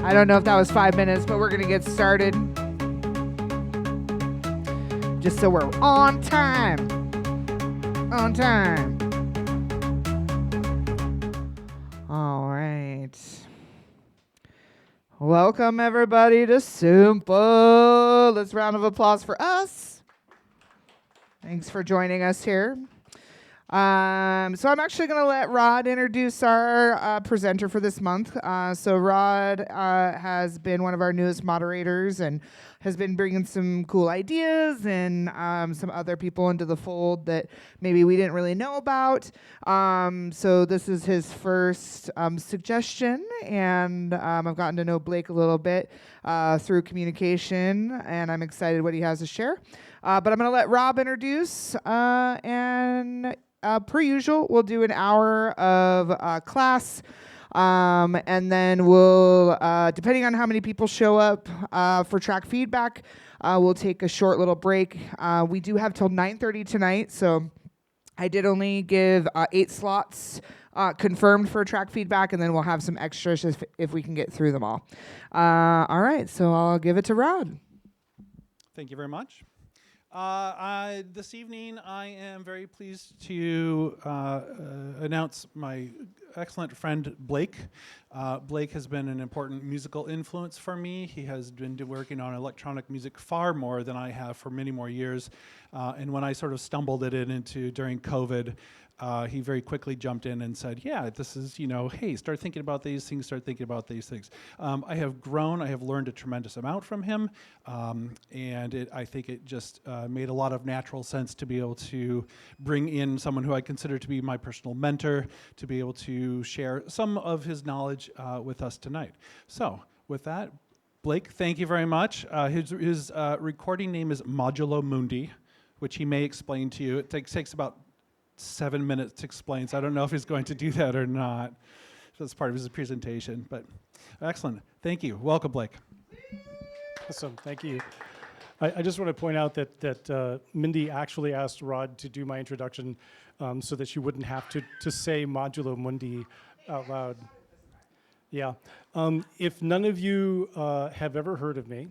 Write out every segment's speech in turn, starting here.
I don't know if that was 5 minutes, but we're going to get started. Just so we're on time. On time. All right. Welcome, everybody, to SEMPA. Let's round of applause for us. Thanks for joining us here. So I'm actually going to let Rod introduce our presenter for this month. So Rod has been one of our newest moderators and has been bringing some cool ideas and some other people into the fold that maybe we didn't really know about. So this is his first suggestion, and I've gotten to know Blake a little bit through communication, and I'm excited what he has to share. But I'm going to let Rob introduce, and per usual, we'll do an hour of class, and then we'll, depending on how many people show up for track feedback, we'll take a short little break. We do have till 9:30 tonight, so I did only give 8 slots confirmed for track feedback, and then we'll have some extras if we can get through them all. All right, so I'll give it to Rod. Thank you very much. This evening, I am very pleased to announce my excellent friend, Blake. Blake has been an important musical influence for me. He has been working on electronic music far more than I have for many more years. And when I sort of stumbled it into during COVID, he very quickly jumped in and said, yeah, this is, hey, start thinking about these things, start thinking about these things. I have grown, I have learned a tremendous amount from him, and I think it just made a lot of natural sense to be able to bring in someone who I consider to be my personal mentor, to be able to share some of his knowledge with us tonight. So, with that, Blake, thank you very much. His recording name is Modulo Mundi, which he may explain to you. It takes about 7 minutes to explain, so I don't know if he's going to do that or not. That's part of his presentation, but excellent. Thank you. Welcome, Blake. Awesome. Thank you. I just want to point out that Mindy actually asked Rod to do my introduction so that she wouldn't have to say Modulo Mundi out loud. Yeah. If none of you have ever heard of me,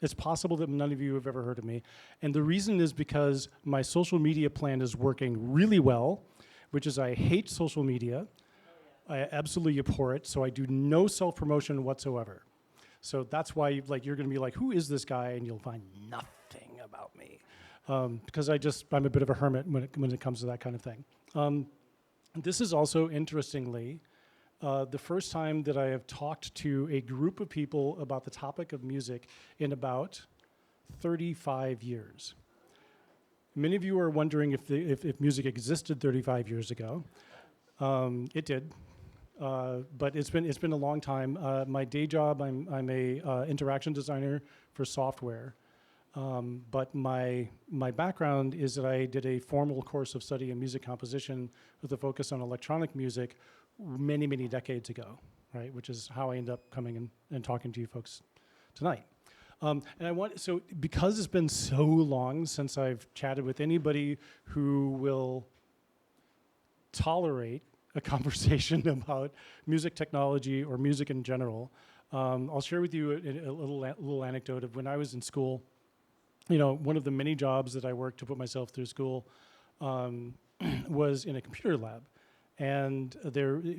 it's possible that none of you have ever heard of me. And the reason is because my social media plan is working really well, which is I hate social media. I absolutely abhor it, so I do no self-promotion whatsoever. So that's why you're going to be like, who is this guy? And you'll find nothing about me. Because I'm a bit of a hermit when it comes to that kind of thing. This is also, interestingly, the first time that I have talked to a group of people about the topic of music in about 35 years. Many of you are wondering if music existed 35 years ago. It did, but it's been a long time. My day job, I'm a interaction designer for software, but my background is that I did a formal course of study in music composition with a focus on electronic music many, many decades ago, right? Which is how I ended up coming and talking to you folks tonight. And because it's been so long since I've chatted with anybody who will tolerate a conversation about music technology or music in general, I'll share with you a little anecdote of when I was in school. One of the many jobs that I worked to put myself through school was in a computer lab. And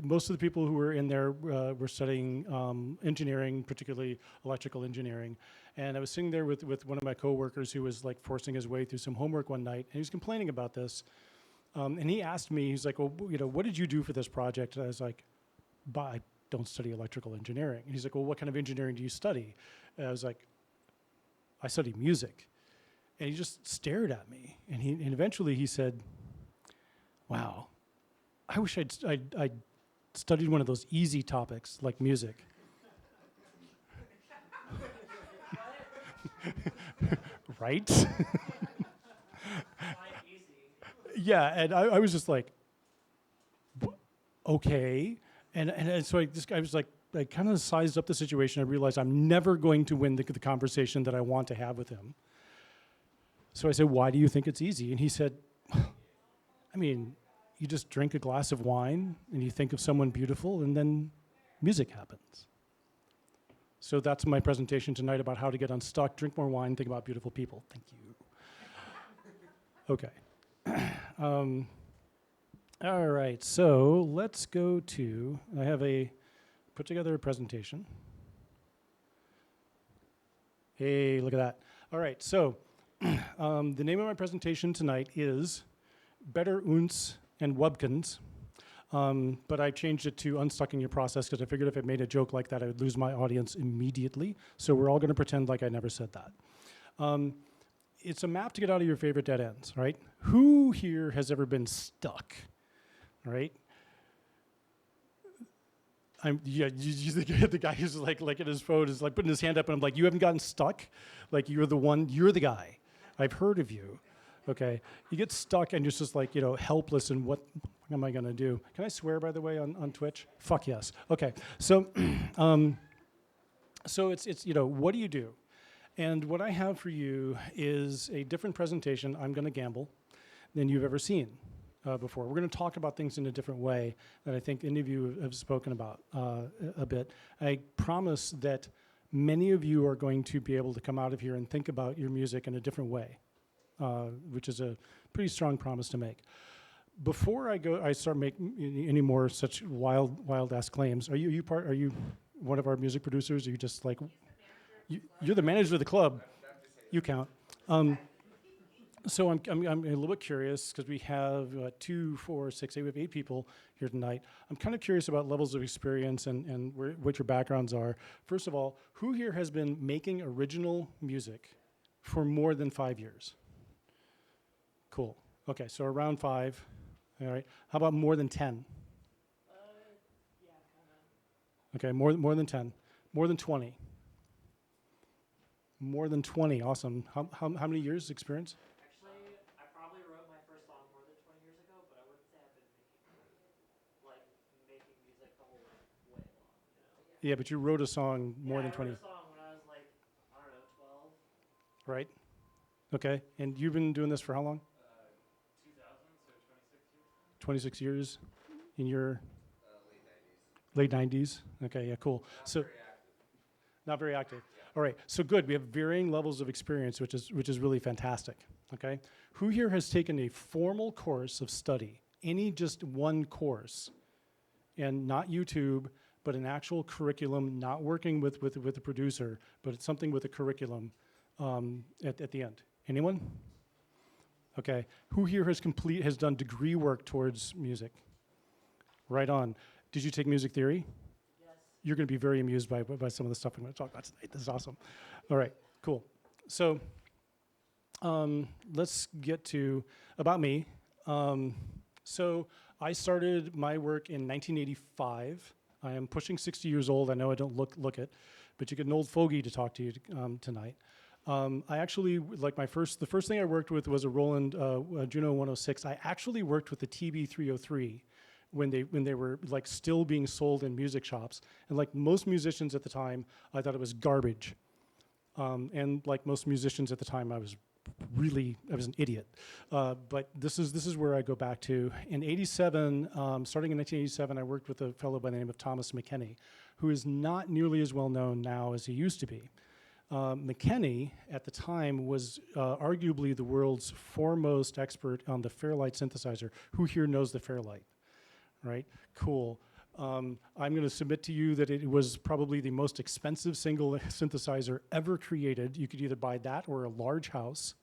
most of the people who were in there were studying engineering, particularly electrical engineering. And I was sitting there with one of my coworkers who was forcing his way through some homework one night, and he was complaining about this. And he asked me, he's like, well, what did you do for this project? And I was like, I don't study electrical engineering. And he's like, well, what kind of engineering do you study? And I was like, I study music. And he just stared at me. And eventually he said, wow. I wish I'd studied one of those easy topics like music. Right? Yeah, and I was just like, okay. And so I was like, I kind of sized up the situation. I realized I'm never going to win the conversation that I want to have with him. So I said, why do you think it's easy? And he said, I mean, you just drink a glass of wine and you think of someone beautiful and then music happens. So that's my presentation tonight about how to get unstuck, drink more wine, think about beautiful people. Thank you. Okay. All right, so let's go to, I have put together a presentation. Hey, look at that. All right, so the name of my presentation tonight is Better Unts and Wubkins, but I changed it to Unstucking Your Process because I figured if I made a joke like that, I would lose my audience immediately. So we're all going to pretend like I never said that. It's a map to get out of your favorite dead ends, right? Who here has ever been stuck, right? The guy who's like at his phone is like putting his hand up, and I'm like, you haven't gotten stuck? Like you're the guy. I've heard of you. Okay, you get stuck and you're just like, helpless, and what am I gonna do? Can I swear, by the way, on Twitch? Fuck yes. Okay, so, so it's what do you do? And what I have for you is a different presentation, I'm gonna gamble, than you've ever seen before. We're gonna talk about things in a different way that I think any of you have spoken about a bit. I promise that many of you are going to be able to come out of here and think about your music in a different way. Which is a pretty strong promise to make. Before I start making any more such wild ass claims. Are you one of our music producers? Are you just like you're the manager of the club? You count. So I'm a little bit curious because we have 2, 4, 6, 8. We have 8 people here tonight. I'm kind of curious about levels of experience and what your backgrounds are. First of all, who here has been making original music for more than 5 years? Cool. Okay, so around 5. All right. How about more than 10? Yeah, kind of. Okay, more than 10. More than 20. More than 20. Awesome. How many years experience? Actually, I probably wrote my first song more than 20 years ago, but I wouldn't say I've been making music the whole way long. Yeah, but you wrote a song more than 20. I wrote a song when I was like, I don't know, 12. Right. Okay. And you've been doing this for how long? 2000, so 26 years. 26 years in your late 90s. Okay, yeah, cool. Not very active. All right, so good. We have varying levels of experience, which is really fantastic. Okay, who here has taken a formal course of study, just one course, and not YouTube, but an actual curriculum, not working with a producer, but it's something with a curriculum at the end? Anyone? Okay, who here has done degree work towards music? Right on. Did you take music theory? Yes. You're going to be very amused by some of the stuff I'm going to talk about tonight. This is awesome. All right, cool. So let's get to about me. So I started my work in 1985. I am pushing 60 years old. I know I don't look it, but you get an old fogey to talk to you tonight. I actually, the first thing I worked with was a Roland Juno 106. I actually worked with the TB303 when they were like still being sold in music shops. And like most musicians at the time, I thought it was garbage. And like most musicians at the time, I was an idiot. But this is where I go back to. In 87, starting in 1987, I worked with a fellow by the name of Thomas McKenney, who is not nearly as well known now as he used to be. McKenney, at the time, was arguably the world's foremost expert on the Fairlight synthesizer. Who here knows the Fairlight? Right? Cool. I'm going to submit to you that it was probably the most expensive single synthesizer ever created. You could either buy that or a large house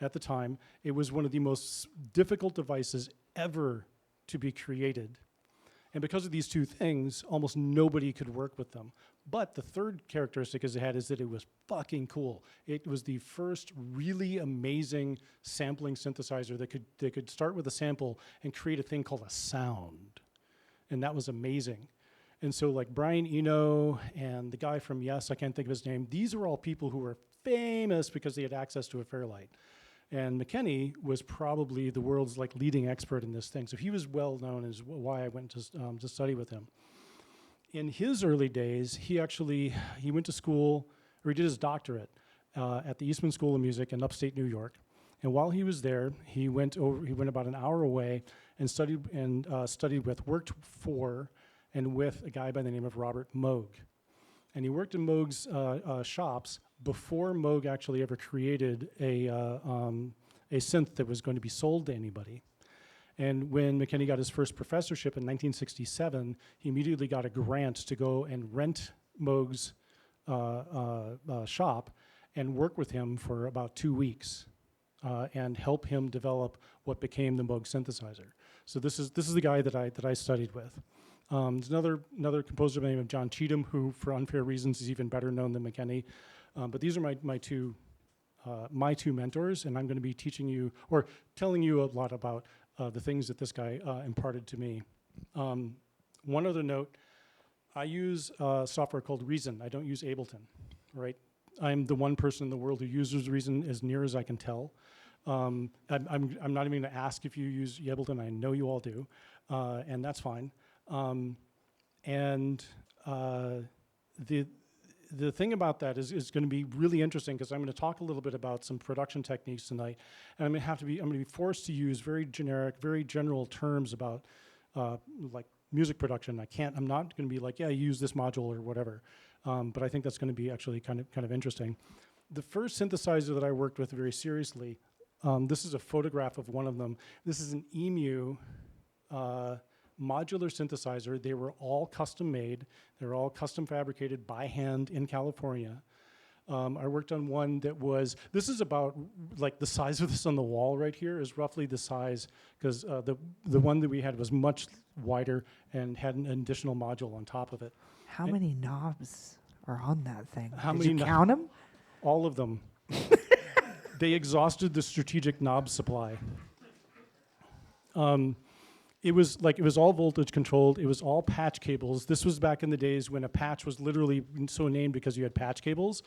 at the time. It was one of the most difficult devices ever to be created. And because of these two things, almost nobody could work with them. But the third characteristic it had is that it was fucking cool. It was the first really amazing sampling synthesizer that could start with a sample and create a thing called a sound. And that was amazing. And so like Brian Eno and the guy from Yes, I can't think of his name, these are all people who were famous because they had access to a Fairlight. And McKenney was probably the world's like leading expert in this thing. So he was well known, as why I went to study with him. In his early days, he went to school, or he did his doctorate at the Eastman School of Music in upstate New York. And while he was there, he went about an hour away and worked for and with a guy by the name of Robert Moog. And he worked in Moog's shops before Moog actually ever created a synth that was going to be sold to anybody. And when McKinney got his first professorship in 1967, he immediately got a grant to go and rent Moog's shop and work with him for about 2 weeks and help him develop what became the Moog synthesizer. So this is the guy that I studied with. There's another composer by the name of John Cheatham, who, for unfair reasons, is even better known than McKinney. But these are my two mentors, and I'm going to be teaching you or telling you a lot about the things that this guy imparted to me. One other note: I use software called Reason. I don't use Ableton, right? I'm the one person in the world who uses Reason as near as I can tell. I'm not even going to ask if you use Ableton. I know you all do, and that's fine. The thing about that is going to be really interesting, because I'm going to talk a little bit about some production techniques tonight, and I'm going to be forced to use very generic, very general terms about like music production. I'm not going to be like, yeah, use this module or whatever. But I think that's going to be actually kind of interesting. The first synthesizer that I worked with very seriously, this is a photograph of one of them. This is an EMU modular synthesizer. They were all custom made. They were all custom fabricated by hand in California. I worked on one that was, this is about, like the size of this on the wall right here is roughly the size, because the one that we had was much wider and had an additional module on top of it. How many knobs are on that thing? How Did many you count them? All of them. They exhausted the strategic knob supply. It was all voltage controlled. It was all patch cables. This was back in the days when a patch was literally so named because you had patch cables,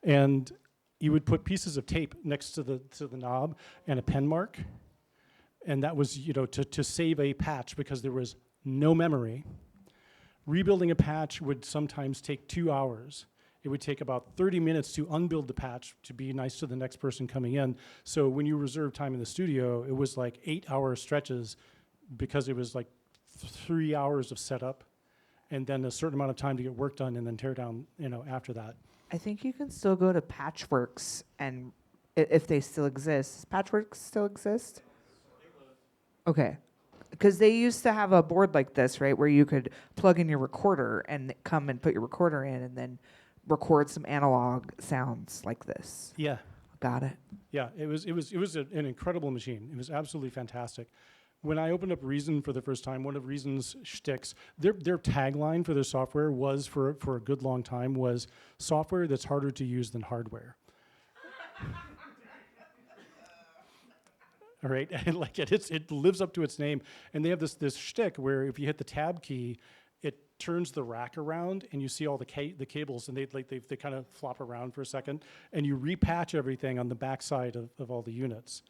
and you would put pieces of tape next to the knob and a pen mark, and that was to save a patch because there was no memory. Rebuilding a patch would sometimes take 2 hours. It would take about 30 minutes to unbuild the patch to be nice to the next person coming in. So when you reserve time in the studio, it was like 8-hour stretches, because it was like 3 hours of setup and then a certain amount of time to get work done and then tear down, after that. I think you can still go to Patchworks, and if they still exist. Does Patchworks still exist? Okay. Because they used to have a board like this, right, where you could plug in your recorder and come and put your recorder in and then record some analog sounds like this. Yeah. Got it. Yeah, it was an incredible machine. It was absolutely fantastic. When I opened up Reason for the first time, one of Reason's shticks, their tagline for their software was, for a good long time, was software that's harder to use than hardware. All right, and it lives up to its name. And they have this shtick where if you hit the tab key, it turns the rack around, and you see all the cables, and they kind of flop around for a second, and you repatch everything on the backside of all the units.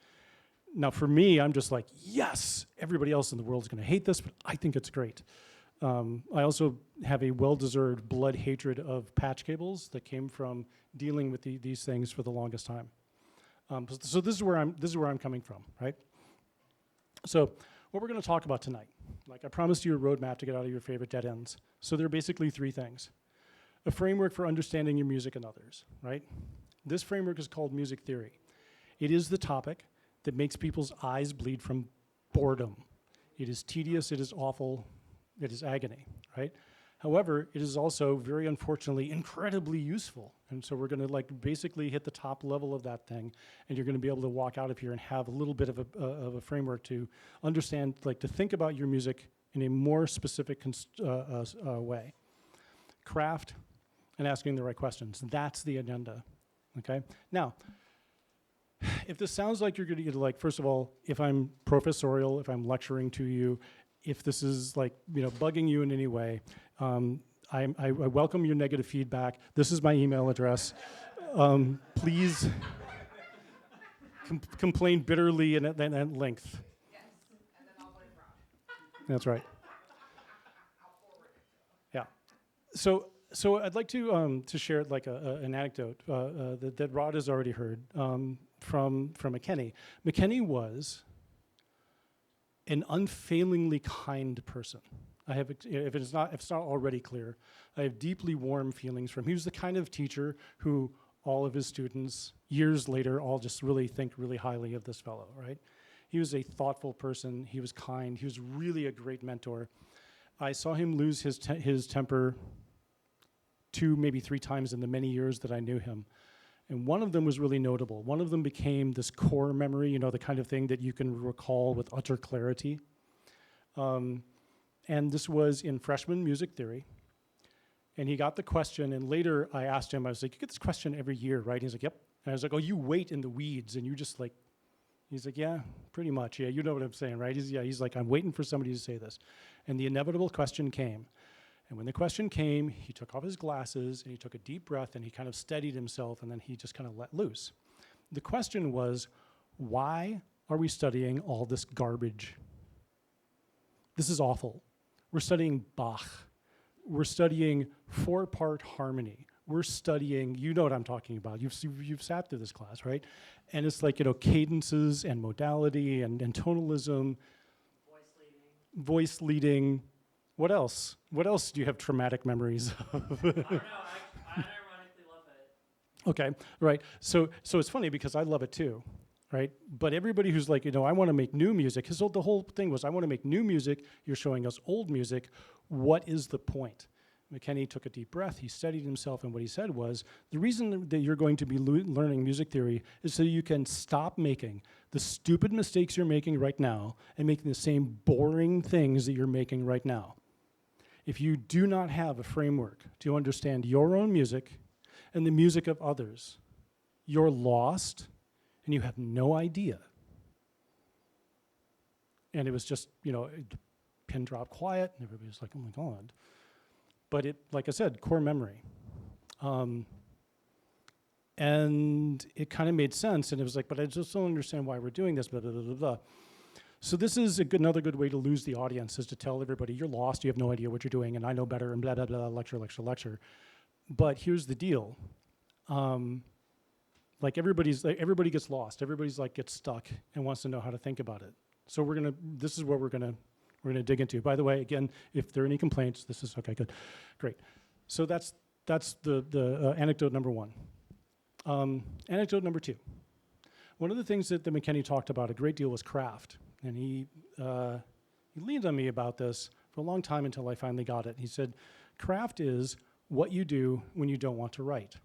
Now, for me, I'm just like, yes, everybody else in the world is going to hate this, but I think it's great. I also have a well-deserved blood hatred of patch cables that came from dealing with these things for the longest time. So this is where I'm coming from, right? So what we're going to talk about tonight, like I promised you a roadmap to get out of your favorite dead ends. So there are basically 3 things. A framework for understanding your music and others, right? This framework is called music theory. It is the topic that makes people's eyes bleed from boredom. It is tedious, it is awful, it is agony, right? However, it is also, very unfortunately, incredibly useful. And so we're gonna basically hit the top level of that thing, and you're gonna be able to walk out of here and have a little bit of a framework to understand, to think about your music in a more specific way. Craft and asking the right questions. That's the agenda, okay? Now, if this sounds like you're going to get, first of all, if I'm professorial, if I'm lecturing to you, if this is bugging you in any way, I welcome your negative feedback. This is my email address. Please complain bitterly and at length. Yes, and then I'll blame Rob. That's right. I'll forward it to him. Yeah. So I'd like to share an anecdote that Rod has already heard from McKinney. McKinney was an unfailingly kind person. I have, if it's not already clear, I have deeply warm feelings for him. He was the kind of teacher who all of his students, years later, all just really think really highly of this fellow, right? He was a thoughtful person. He was kind. He was really a great mentor. I saw him lose his temper 2, maybe 3 times in the many years that I knew him. And one of them was really notable. One of them became this core memory, you know, the kind of thing that you can recall with utter clarity. And this was in freshman music theory. And he got the question, and later I asked him, I was like, you get this question every year, right? He's like, yep. And I was like, oh, you wait in the weeds, and you just like, he's like, yeah, pretty much. Yeah, you know what I'm saying, right? He's like, I'm waiting for somebody to say this. And the inevitable question came. And when the question came, he took off his glasses, and he took a deep breath, and he kind of steadied himself, and then he just kind of let loose. The question was, why are we studying all this garbage? This is awful. We're studying Bach. We're studying 4-part harmony. We're studying, you know what I'm talking about. You've sat through this class, right? And it's like, you know, cadences and modality and tonalism. Voice leading. What else? What else do you have traumatic memories of? I don't know. I unironically love it. Okay, right. So it's funny because I love it too, right? But everybody who's like, you know, I want to make new music, because the whole thing was, I want to make new music. You're showing us old music. What is the point? McKinney took a deep breath. He steadied himself, and what he said was, the reason that you're going to be learning music theory is so you can stop making the stupid mistakes you're making right now and making the same boring things that you're making right now. If you do not have a framework to understand your own music and the music of others, you're lost and you have no idea. And it was just, you know, pin drop quiet, and everybody was like, oh my God. But it, like I said, core memory. And it kind of made sense, and it was like, but I just don't understand why we're doing this, blah, blah, blah, blah, blah. So this is another good way to lose the audience, is to tell everybody, you're lost, you have no idea what you're doing, and I know better, and blah, blah, blah, lecture, lecture, lecture. But here's the deal. Like everybody gets lost. Everybody's like gets stuck and wants to know how to think about it. So this is what we're gonna dig into. By the way, again, if there are any complaints, this is okay, good, great. So that's the anecdote number 1. Anecdote number 2. One of the things that McKinney talked about a great deal was craft. And he leaned on me about this for a long time until I finally got it. He said, craft is what you do when you don't want to write.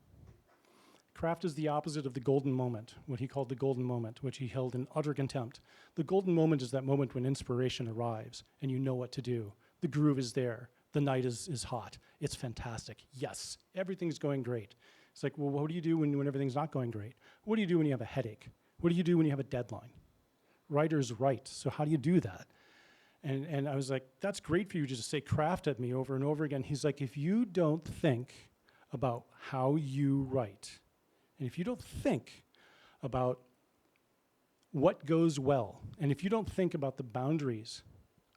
Craft is the opposite of the golden moment, what he called the golden moment, which he held in utter contempt. The golden moment is that moment when inspiration arrives and you know what to do. The groove is there. The night is hot. It's fantastic. Yes, everything's going great. It's like, well, what do you do when everything's not going great? What do you do when you have a headache? What do you do when you have a deadline? Writers write, so how do you do that? And I was like, that's great for you to just say craft at me over and over again. He's like, if you don't think about how you write, and if you don't think about what goes well, and if you don't think about the boundaries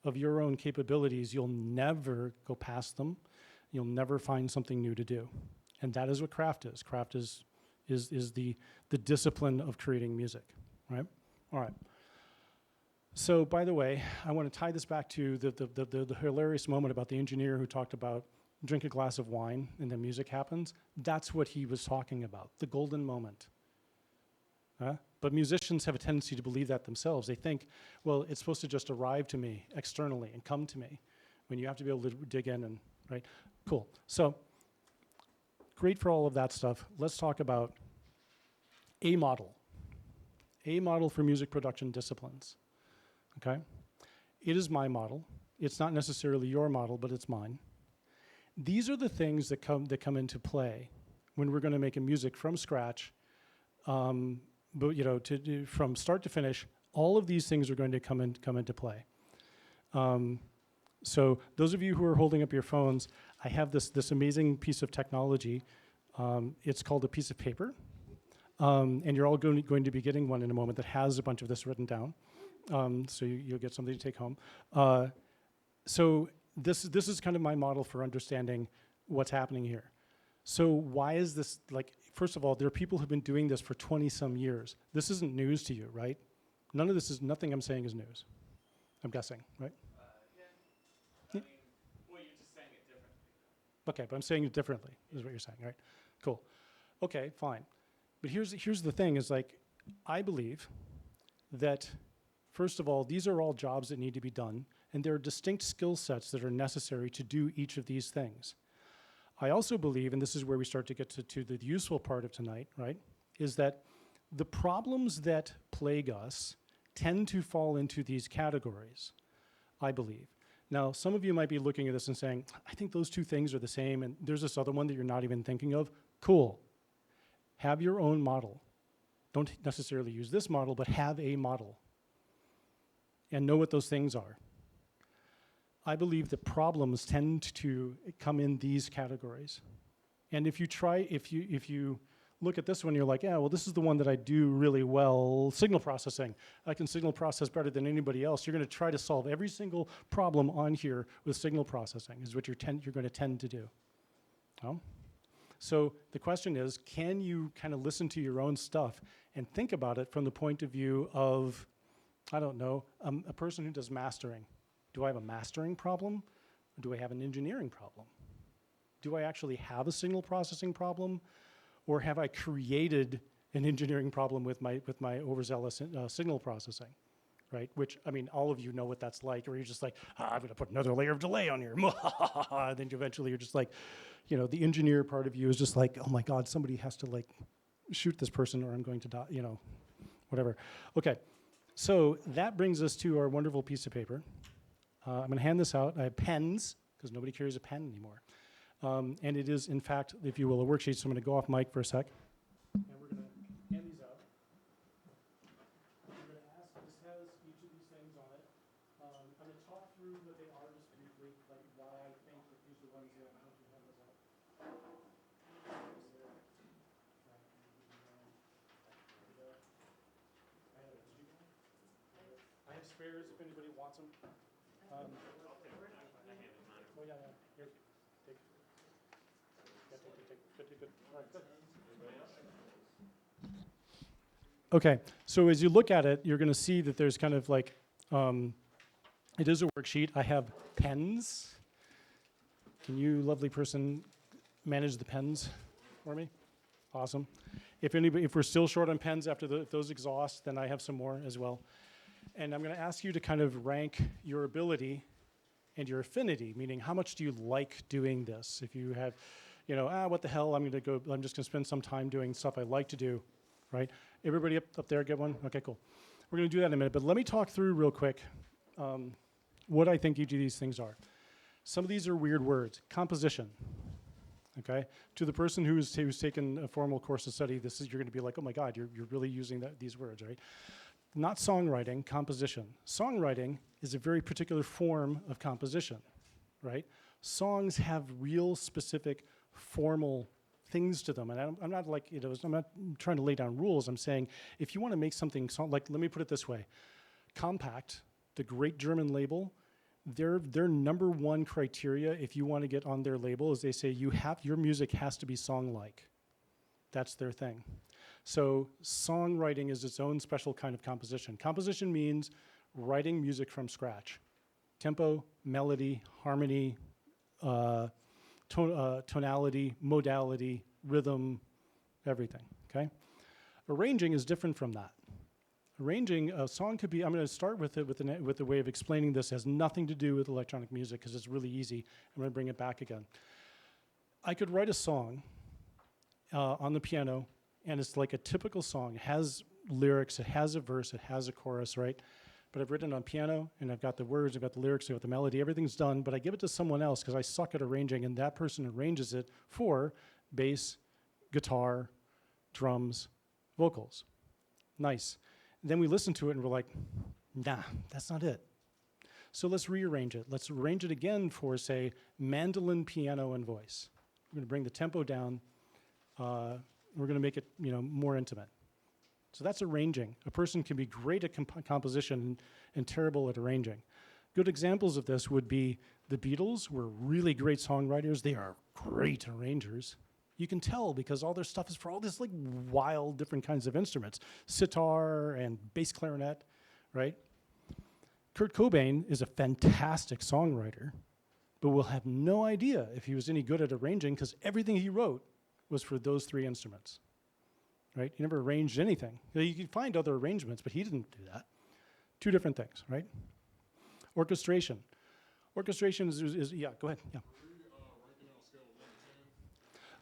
of your own capabilities, you'll never go past them. You'll never find something new to do. And that is what craft is. Craft is the discipline of creating music, right? All right. So, by the way, I want to tie this back to the hilarious moment about the engineer who talked about drink a glass of wine and then music happens. That's what he was talking about, the golden moment. But musicians have a tendency to believe that themselves. They think, well, it's supposed to just arrive to me externally and come to me, when you have to be able to dig in and, right? Cool. So, great for all of that stuff. Let's talk about a model for music production disciplines. Okay? It is my model. It's not necessarily your model, but it's mine. These are the things that come into play when we're going to make a music from scratch, but you know, from start to finish. All of these things are going to come into play. So those of you who are holding up your phones, I have this amazing piece of technology. It's called a piece of paper, and you're all going to be getting one in a moment that has a bunch of this written down. So you'll get something to take home. So this is kind of my model for understanding what's happening here. So why is this, like, first of all, there are people who've been doing this for 20-some years. This isn't news to you, right? Nothing I'm saying is news. I'm guessing, right? Yeah. I mean, Okay, but I'm saying it differently, is what you're saying, right? Cool. Okay, fine. But here's the thing, is like, I believe that, first of all, these are all jobs that need to be done, and there are distinct skill sets that are necessary to do each of these things. I also believe, and this is where we start to get to the useful part of tonight, right, is that the problems that plague us tend to fall into these categories, I believe. Now, some of you might be looking at this and saying, I think those two things are the same, and there's this other one that you're not even thinking of. Cool. Have your own model. Don't necessarily use this model, but have a model. And know what those things are. I believe that problems tend to come in these categories. And if you look at this one, you're like, yeah, well, this is the one that I do really well, signal processing. I can signal process better than anybody else. You're going to try to solve every single problem on here with signal processing, is what you're going to tend to do. So the question is, can you kind of listen to your own stuff and think about it from the point of view of, I don't know, a person who does mastering? Do I have a mastering problem, or do I have an engineering problem? Do I actually have a signal processing problem, or have I created an engineering problem with my overzealous signal processing, right? Which, I mean, all of you know what that's like, or you're just like, I'm going to put another layer of delay on here. And then eventually you're just like, you know, the engineer part of you is just like, oh my God, somebody has to like shoot this person or I'm going to die, you know, whatever. Okay, so that brings us to our wonderful piece of paper. I'm going to hand this out. I have pens, because nobody carries a pen anymore. And it is, in fact, if you will, a worksheet. So I'm going to go off mic for a sec. And we're going to hand these out. I'm going to ask, this has each of these things on it. I'm going to talk through what they are just briefly, like why I think that these are ones that I hope you have those out. I have spares if anybody wants them. Oh, yeah, yeah. Here, take. Yeah, take. Good. All right, good. Okay, so as you look at it, you're going to see that there's kind of like, it is a worksheet. I have pens. Can you, lovely person, manage the pens for me? Awesome. If we're still short on pens after if those exhaust, then I have some more as well. And I'm going to ask you to kind of rank your ability and your affinity, meaning how much do you like doing this? If you have, you know, what the hell, I'm just going to spend some time doing stuff I like to do, right? Everybody up there get one? Okay, cool. We're going to do that in a minute, but let me talk through real quick what I think each of these things are. Some of these are weird words. Composition, okay? To the person who's taken a formal course of study, you're going to be like, oh my God, you're really using these words, right? Not songwriting, composition. Songwriting is a very particular form of composition, right? Songs have real specific formal things to them, and I'm not like, you know, I'm not trying to lay down rules. I'm saying if you want to make something like, let me put it this way: Compact, the great German label, their number one criteria if you want to get on their label is they say your music has to be song-like. That's their thing. So songwriting is its own special kind of composition. Composition means writing music from scratch. Tempo, melody, harmony, tonality, modality, rhythm, everything, okay? Arranging is different from that. Arranging, a song could be, I'm going to start with it with the way of explaining this. It has nothing to do with electronic music because it's really easy. I'm going to bring it back again. I could write a song on the piano, and it's like a typical song. It has lyrics, it has a verse, it has a chorus, right? But I've written it on piano, and I've got the words, I've got the lyrics, I've got the melody, everything's done, but I give it to someone else because I suck at arranging, and that person arranges it for bass, guitar, drums, vocals. Nice. And then we listen to it, and we're like, nah, that's not it. So let's rearrange it. Let's arrange it again for, say, mandolin, piano, and voice. We're going to bring the tempo down. We're going to make it, you know, more intimate. So that's arranging. A person can be great at composition and terrible at arranging. Good examples of this would be the Beatles were really great songwriters. They are great arrangers. You can tell because all their stuff is for all this like wild different kinds of instruments. Sitar and bass clarinet, right? Kurt Cobain is a fantastic songwriter, but we'll have no idea if he was any good at arranging because everything he wrote was for those 3 instruments, right? He never arranged anything. You could find other arrangements, but he didn't do that. 2 different things, right? Orchestration. Orchestration is yeah, go ahead, yeah.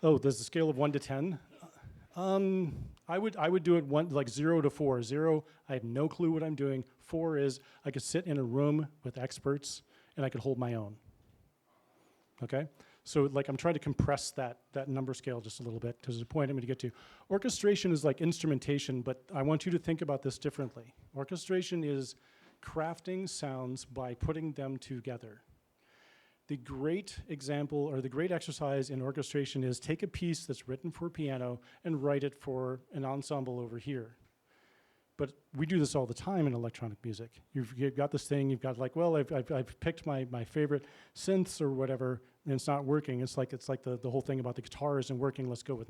Oh, there's a scale of 1 to 10? I would do it like 0 to 4. 0, I have no clue what I'm doing. 4 is I could sit in a room with experts and I could hold my own. Okay? So like I'm trying to compress that number scale just a little bit because there's a point I'm going to get to. Orchestration is like instrumentation, but I want you to think about this differently. Orchestration is crafting sounds by putting them together. The great example or the great exercise in orchestration is take a piece that's written for piano and write it for an ensemble over here. But we do this all the time in electronic music. You've got this thing, you've got like, well, I've picked my favorite synths or whatever, and it's not working. It's like the whole thing about the guitar isn't working, let's go with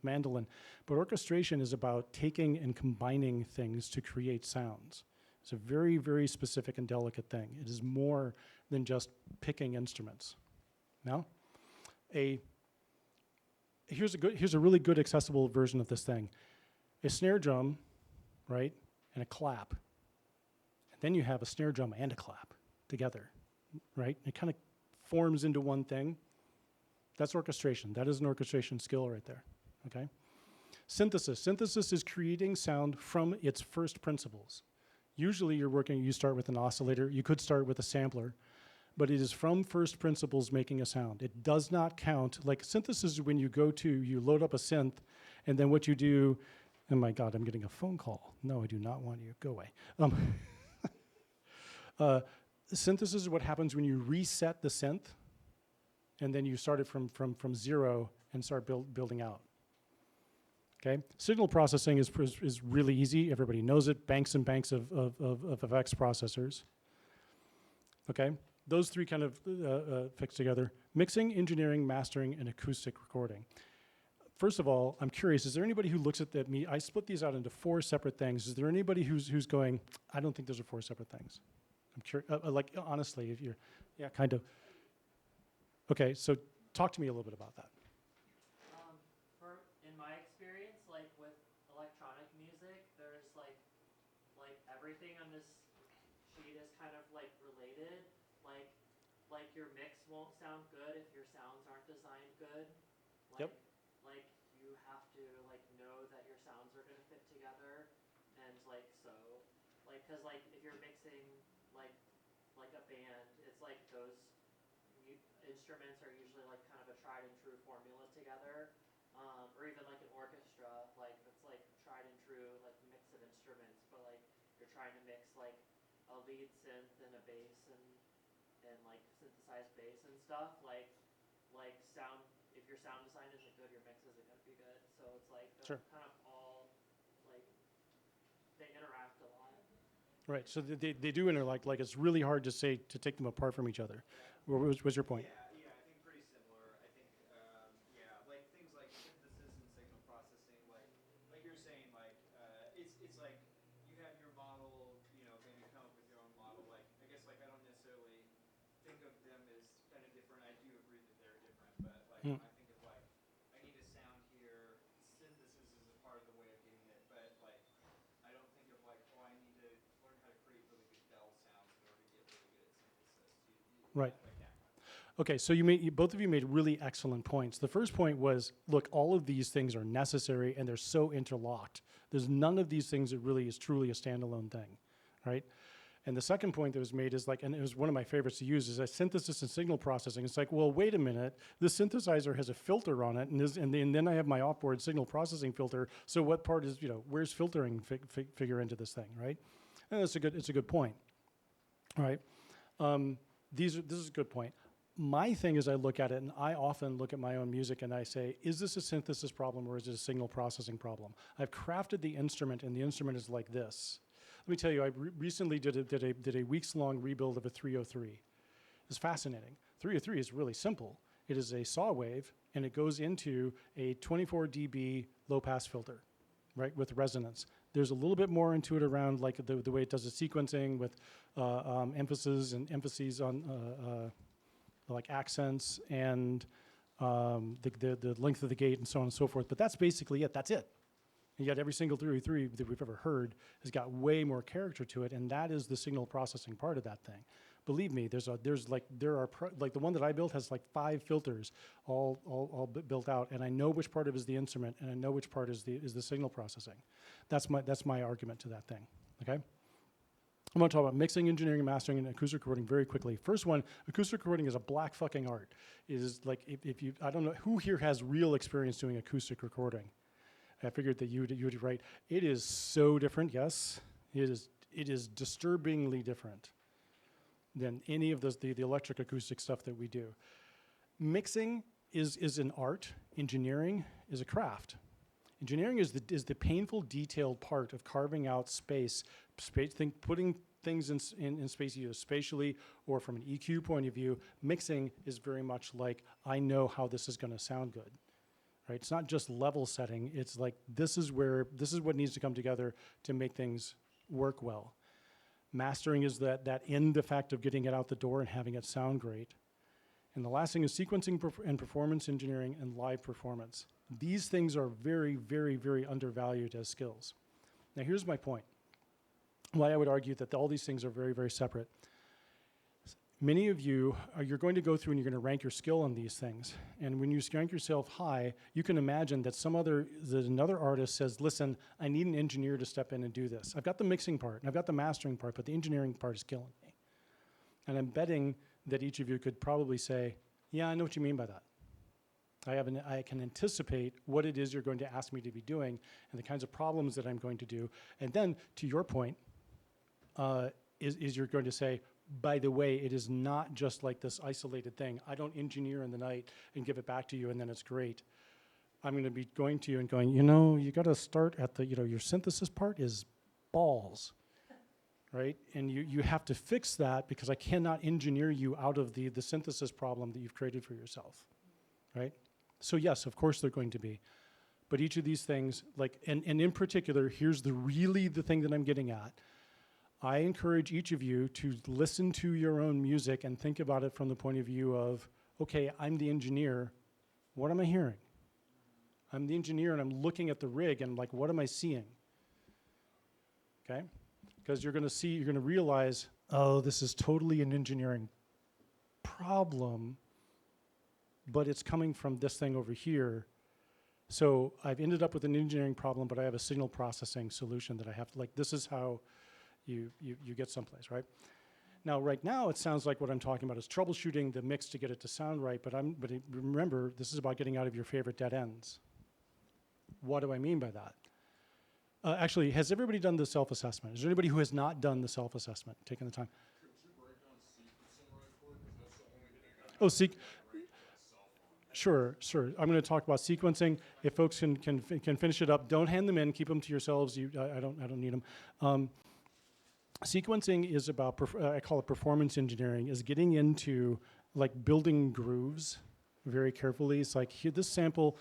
mandolin. But orchestration is about taking and combining things to create sounds. It's a very, very specific and delicate thing. It is more than just picking instruments. Now, here's a really good accessible version of this thing. A snare drum, right, and a clap. And then you have a snare drum and a clap together, right? It kind of forms into one thing. That's orchestration. That is an orchestration skill right there, okay? Synthesis. Synthesis is creating sound from its first principles. Usually you start with an oscillator. You could start with a sampler, but it is from first principles making a sound. It does not count. Like synthesis is when you load up a synth, and then what you do, oh my God, I'm getting a phone call. No, I do not want you, go away. Synthesis is what happens when you reset the synth, and then you start it from 0 and start building out. Okay, signal processing is really easy. Everybody knows it. Banks and banks of effects processors. Okay, those 3 kind of fix together. Mixing, engineering, mastering, and acoustic recording. First of all, I'm curious, is there anybody who looks at me? I split these out into 4 separate things. Is there anybody who's going, I don't think those are 4 separate things? I'm curious, like honestly, if you're, yeah, kind of. Okay, so talk to me a little bit about that. In my experience, like with electronic music, there's like everything on this sheet is kind of like related. Like your mix won't sound good if your sounds aren't designed good. Yep. Like you have to like know that your sounds are gonna fit together, and like so, like because like if you're mixing like a band, it's like those instruments are usually like kind of a tried and true formula together. Or even like an orchestra, like it's like tried and true like mix of instruments, but like you're trying to mix like a lead synth and a bass and like synthesized bass and stuff. Like sound, if your sound design isn't good, your mix isn't going to be good. So it's like Sure. kind of all like they interact a lot. Right, so they do interact. Like it's really hard to take them apart from each other. Yeah. What was your point? Yeah, I think pretty similar. I think, like things like synthesis and signal processing, like you're saying, like it's like you have your model, maybe come up with your own model. Like I guess, like I don't necessarily think of them as kind of different. I do agree that they're different, but like when I think of like I need a sound here, synthesis is a part of the way of getting it, but like I don't think of like, oh, I need to learn how to create really good bell sounds in order to get really good at synthesis. Right. Like that. Okay, so both of you made really excellent points. The first point was, look, all of these things are necessary and they're so interlocked. There's none of these things that really is truly a standalone thing, right? And the second point that was made is like, and it was one of my favorites to use, is that synthesis and signal processing. It's like, well, wait a minute, the synthesizer has a filter on it, and then I have my offboard signal processing filter. So what part is, where's filtering figure into this thing, right? And it's a good point, all right? This is a good point. My thing is I look at it, and I often look at my own music and I say, is this a synthesis problem or is it a signal processing problem? I've crafted the instrument, and the instrument is like this. Let me tell you, I recently did a weeks-long rebuild of a 303. It's fascinating. 303 is really simple. It is a saw wave, and it goes into a 24 dB low-pass filter, right, with resonance. There's a little bit more into it around like the way it does the sequencing with emphases on like accents and the length of the gate and so on and so forth. But that's basically it. That's it. And yet every single 303 that we've ever heard has got way more character to it, and that is the signal processing part of that thing. Believe me, there are like the one that I built has like 5 filters all built out, and I know which part of it is the instrument, and I know which part is the signal processing. That's my argument to that thing. Okay. I'm going to talk about mixing, engineering, and mastering, and acoustic recording very quickly. First one, acoustic recording is a black fucking art. It is like if you, I don't know who here has real experience doing acoustic recording. I figured that you would be right. It is so different. Yes, it is disturbingly different than any of the electric acoustic stuff that we do. Mixing is an art. Engineering is a craft. Engineering is the painful, detailed part of carving out space putting things in space, either spatially or from an EQ point of view. Mixing is very much like, I know how this is going to sound good. Right? It's not just level setting. It's like, this is what needs to come together to make things work well. Mastering is that end effect of getting it out the door and having it sound great. And the last thing is sequencing and performance engineering and live performance. These things are very, very, very undervalued as skills. Now here's my point. Why I would argue that all these things are very, very separate. Many of you, you're going to go through and you're going to rank your skill on these things. And when you rank yourself high, you can imagine that another artist says, listen, I need an engineer to step in and do this. I've got the mixing part, and I've got the mastering part, but the engineering part is killing me. And I'm betting that each of you could probably say, yeah, I know what you mean by that. I can anticipate what it is you're going to ask me to be doing and the kinds of problems that I'm going to do. And then, to your point, is you're going to say, by the way, it is not just like this isolated thing. I don't engineer in the night and give it back to you and then it's great. I'm going to be going to you and going, you got to start at your synthesis part is balls, right? And you have to fix that because I cannot engineer you out of the synthesis problem that you've created for yourself, right? So yes, of course they're going to be. But each of these things, and in particular, here's the thing that I'm getting at. I encourage each of you to listen to your own music and think about it from the point of view of, okay, I'm the engineer. What am I hearing? I'm the engineer and I'm looking at the rig and what am I seeing? Okay? Because you're going to realize, oh, this is totally an engineering problem, but it's coming from this thing over here. So I've ended up with an engineering problem, but I have a signal processing solution that I have to, this is how you get someplace, right? Now, right now, it sounds like what I'm talking about is troubleshooting the mix to get it to sound right, but remember, this is about getting out of your favorite dead ends. What do I mean by that? Actually, has everybody done the self-assessment? Is there anybody who has not done the self-assessment, taken the time? Could you break down sequencing right quick? Because that's the only thing I Sure. I'm going to talk about sequencing. If folks can finish it up, don't hand them in. Keep them to yourselves. I don't need them. Sequencing is about, I call it performance engineering, is getting into building grooves very carefully. It's like, here, this sample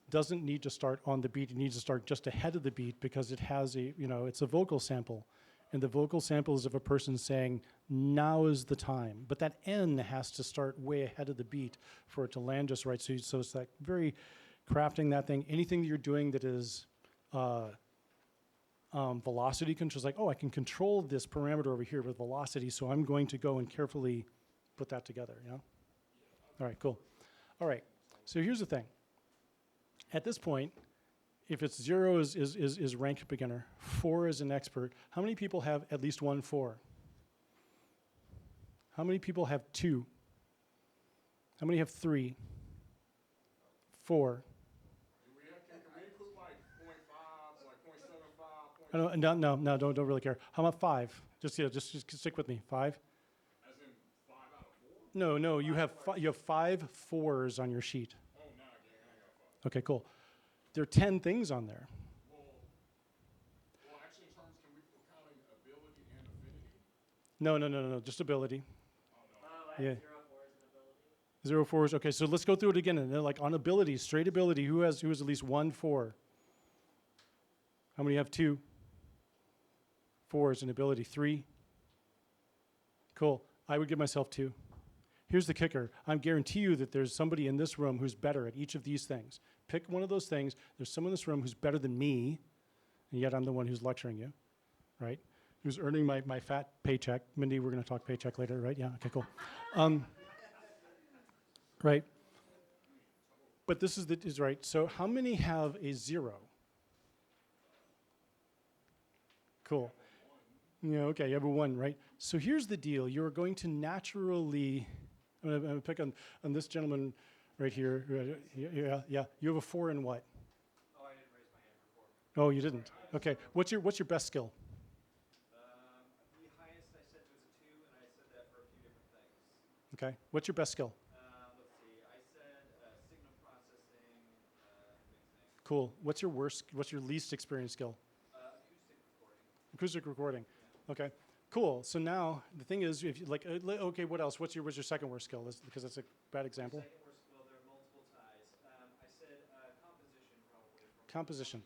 doesn't need to start on the beat. It needs to start just ahead of the beat because it has it's a vocal sample. And the vocal sample is of a person saying, now is the time. But that N has to start way ahead of the beat for it to land just right. So it's like very crafting that thing. Anything that you're doing that is velocity control, like, oh, I can control this parameter over here with velocity, so I'm going to go and carefully put that together, All right, cool. All right, so here's the thing. At this point, if it's 0 is ranked beginner, 4 is an expert, how many people have at least one 4? How many people have 2? How many have 3? 4? No, don't really care. How about 5? Just stick with me. 5? As in 5 out of 4? No, you have 5 4s on your sheet. Oh, no, I got 5. Okay, cool. There are 10 things on there. Well, actually, in terms, can we counting ability and affinity? No, just ability. Oh, I Yeah. have 0 4s in ability. 0 4s. Okay, so let's go through it again. And then, on ability, straight ability, who has at least 1 4? How many have 2? 4s in ability. 3? Cool. I would give myself 2. Here's the kicker. I guarantee you that there's somebody in this room who's better at each of these things. Pick one of those things. There's someone in this room who's better than me, and yet I'm the one who's lecturing you, right? Who's earning my fat paycheck. Mindy, we're going to talk paycheck later, right? Yeah, okay, cool. Right? But this is right. So how many have a 0? Cool. Yeah, okay, you have a 1, right? So here's the deal. You're going to naturally, I'm going to pick on this gentleman right here. Yeah. You have a 4 in what? Oh, I didn't raise my hand before. Oh, you didn't? Okay. What's your best skill? The highest I said was a 2, and I said that for a few different things. Okay. What's your best skill? Let's see. I said signal processing, mixing. Cool. What's your least experienced skill? Acoustic recording. Acoustic recording. Yeah. Okay. Cool. So now the thing is, if you okay, what else? What's your second worst skill? Because that's a bad example. Second worst skill, there are multiple ties. I said composition probably. Composition.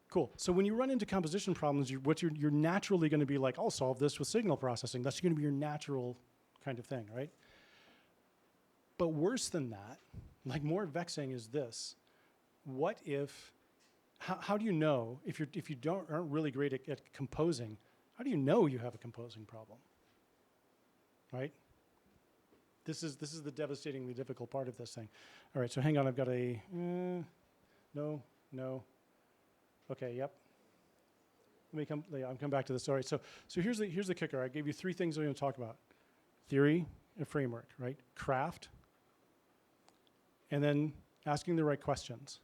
Cool. So when you run into composition problems, you're naturally going to be like, I'll solve this with signal processing. That's going to be your natural kind of thing, right? But worse than that, like more vexing is this. What if, how do you know, if you aren't really great at composing, how do you know you have a composing problem, right? This is the devastatingly difficult part of this thing. All right, so hang on, I've got a, no. Okay, yep. I'm come back to this. All right, so here's the kicker. I gave you 3 things I'm going to talk about: theory, a framework, right? Craft, and then asking the right questions.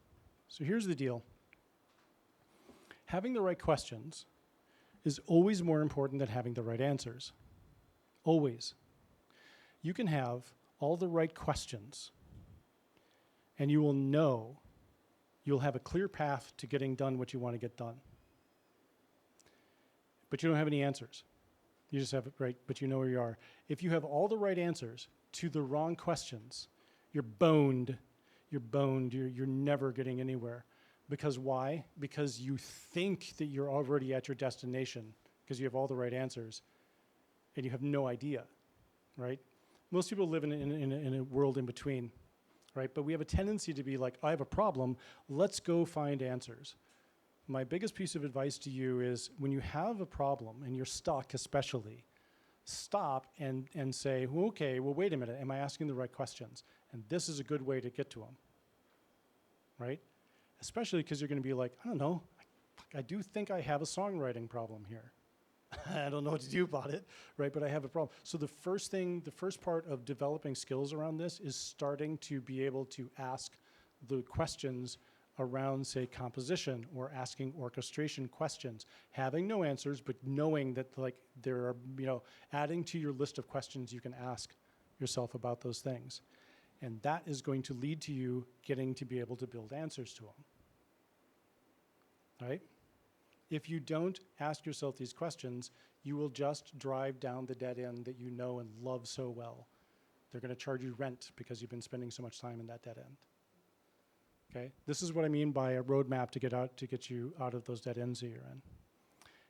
So here's the deal. Having the right questions is always more important than having the right answers. Always. You can have all the right questions, and you will know you'll have a clear path to getting done what you want to get done. But you don't have any answers. You just have it right, but you know where you are. If you have all the right answers to the wrong questions, you're boned. You're never getting anywhere. Because why? Because you think that you're already at your destination because you have all the right answers, and you have no idea, right? Most people live in a world in between, right? But we have a tendency to be like, I have a problem, let's go find answers. My biggest piece of advice to you is when you have a problem, and you're stuck especially, stop and say, well, okay, well, wait a minute, am I asking the right questions? And this is a good way to get to them, right? Especially because you're going to be like, I don't know, I do think I have a songwriting problem here. I don't know what to do about it, right? But I have a problem. So the first part of developing skills around this is starting to be able to ask the questions around, say, composition, or asking orchestration questions, having no answers, but knowing that like there are, adding to your list of questions you can ask yourself about those things. And that is going to lead to you getting to be able to build answers to them, right? If you don't ask yourself these questions, you will just drive down the dead end that you know and love so well. They're going to charge you rent because you've been spending so much time in that dead end. Okay? This is what I mean by a roadmap to get you out of those dead ends that you're in.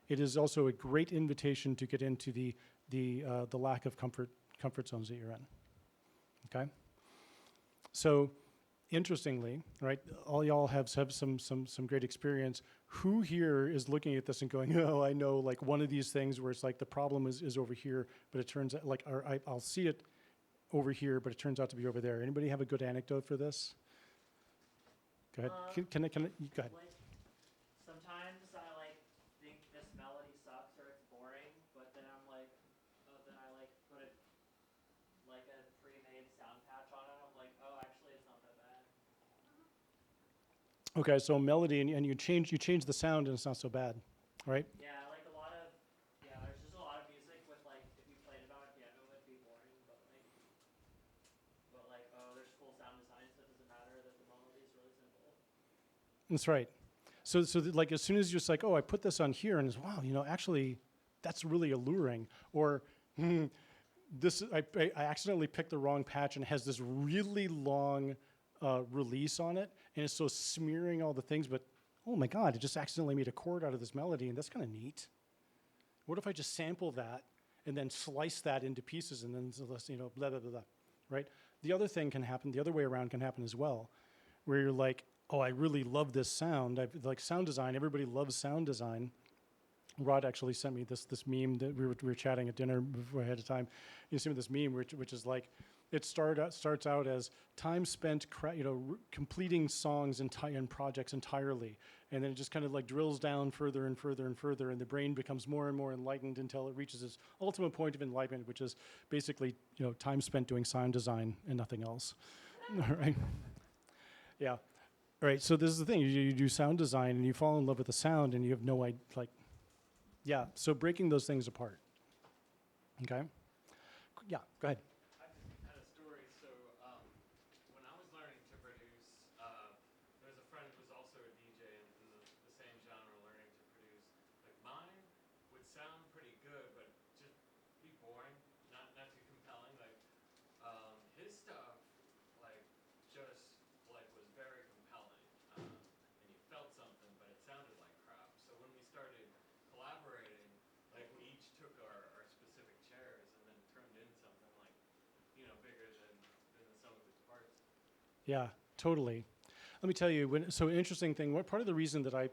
It is also a great invitation to get into the lack of comfort zones that you're in. Okay? So, interestingly, right, all y'all have some great experience. Who here is looking at this and going, oh, I know like one of these things where it's like the problem is over here, but it turns out like, I'll see it over here, but it turns out to be over there. Anybody have a good anecdote for this? Go ahead. Can I, you go ahead. Like, sometimes I like think this melody sucks or it's boring, but then I'm like, then I like put a pre-made sound patch on it. I'm like, oh, actually, it's not that bad. Okay, so melody, and you change the sound, and it's not so bad, right? Yeah, like there's just a lot of music with like, if you played it on a piano, it'd be boring, but oh, there's full sound design, so it doesn't matter that the melody is really simple. That's right. So like as soon as you're just like, oh, I put this on here, and it's, wow, actually, that's really alluring. Or I accidentally picked the wrong patch and it has this really long release on it, and it's so smearing all the things, but oh my God, it just accidentally made a chord out of this melody, and that's kind of neat. What if I just sample that and then slice that into pieces, and then blah blah blah, blah, right? The other thing can happen. The other way around can happen as well, where you're like, oh, I really love this sound. I like sound design. Everybody loves sound design. Rod actually sent me this meme that we were chatting at dinner before ahead of time. He sent me this meme which is like, it starts out as time spent completing songs and projects entirely, and then it just kind of like drills down further and further and further, and the brain becomes more and more enlightened until it reaches its ultimate point of enlightenment, which is basically time spent doing sound design and nothing else. All right. Yeah. All right. So this is the thing: you do sound design and you fall in love with the sound, and you have no idea, like. Yeah, so breaking those things apart. Okay? Yeah, go ahead. I just had a story. So when I was learning to produce, there was a friend who was also a DJ in the same genre, learning to produce. Like mine would sound pretty good, but just be boring, not too compelling. Like his stuff, like just like was very compelling, and you felt something, but it sounded like crap. So when we started collaborating, like we each took our specific chairs and then turned in something like, bigger than the sum of its parts. Yeah, totally. Let me tell you, so an interesting thing, what part of the reason that I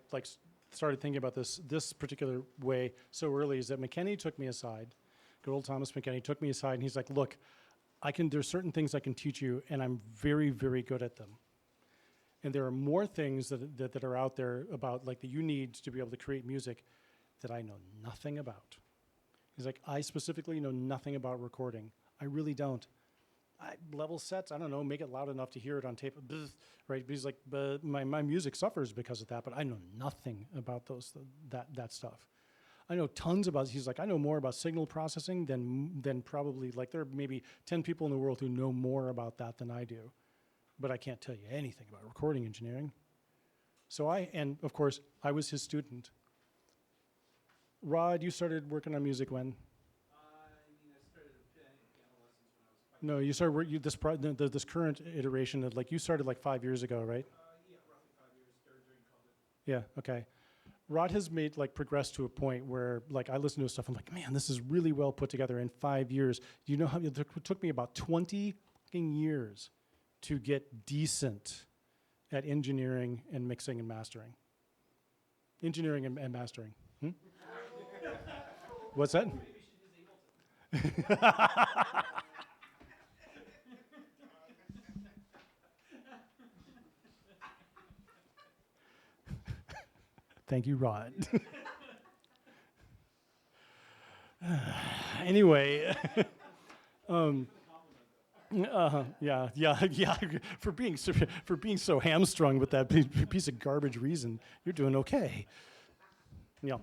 started thinking about this particular way so early is that McKenney took me aside, good old Thomas McKenney took me aside, and he's like, look, there's certain things I can teach you, and I'm very, very good at them. And there are more things that are out there about that you need to be able to create music that I know nothing about. He's like, I specifically know nothing about recording. I really don't. Level sets, I don't know, make it loud enough to hear it on tape, right? But he's like, but my music suffers because of that, but I know nothing about that stuff. I know tons about, he's like, I know more about signal processing than probably, there are maybe 10 people in the world who know more about that than I do. But I can't tell you anything about recording engineering. So and of course, I was his student. Rod, you started working on music when? I started piano lessons when I was 5 No, you started this current iteration of you started 5 years ago, right? Yeah, roughly 5 years during COVID. Yeah, okay. Rod has made progressed to a point where I listen to his stuff, I'm like, man, this is really well put together in 5 years. Do you know how it took me about 20 fucking years to get decent at engineering and mixing and mastering? Engineering and mastering. What's that? Maybe you should use Ableton. Thank you, Rod. Anyway, yeah. For being so hamstrung with that piece of garbage reason, you're doing okay. Yeah.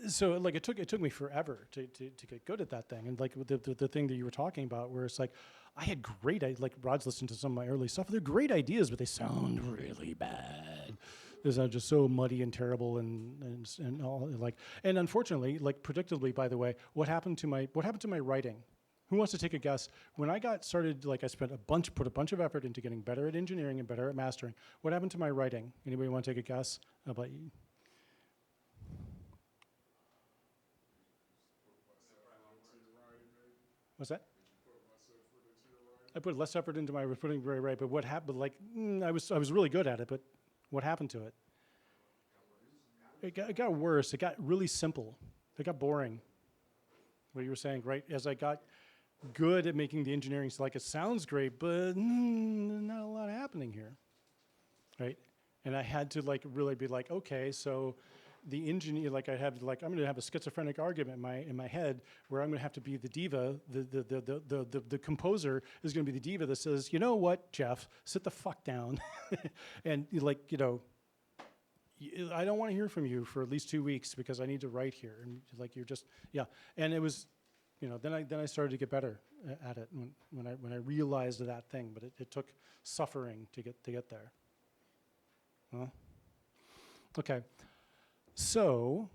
So it took me forever to get good at that thing, and the thing that you were talking about, where it's I had great Rod's listened to some of my early stuff. They're great ideas, but they sound really bad. They sound just so muddy and terrible, and all and unfortunately, predictably, by the way, what happened to my writing? Who wants to take a guess? When I got started, I put a bunch of effort into getting better at engineering and better at mastering. What happened to my writing? Anybody want to take a guess? How about you? What's that? I put less effort into my recording, very right. But what happened? I was really good at it, but what happened to it? It got worse. It got really simple. It got boring. What you were saying, right? As I got good at making the engineering, it sounds great, but not a lot happening here, right? And I had to really be okay, so the engineer, I have I'm going to have a schizophrenic argument in my head where I'm going to have to be the diva. The composer is going to be the diva that says, you know what, Jeff, sit the fuck down, and I don't want to hear from you for at least 2 weeks because I need to write here, and you're just and it was. Then I started to get better at it when I realized that thing, but it took suffering to get there. Huh? Okay. So,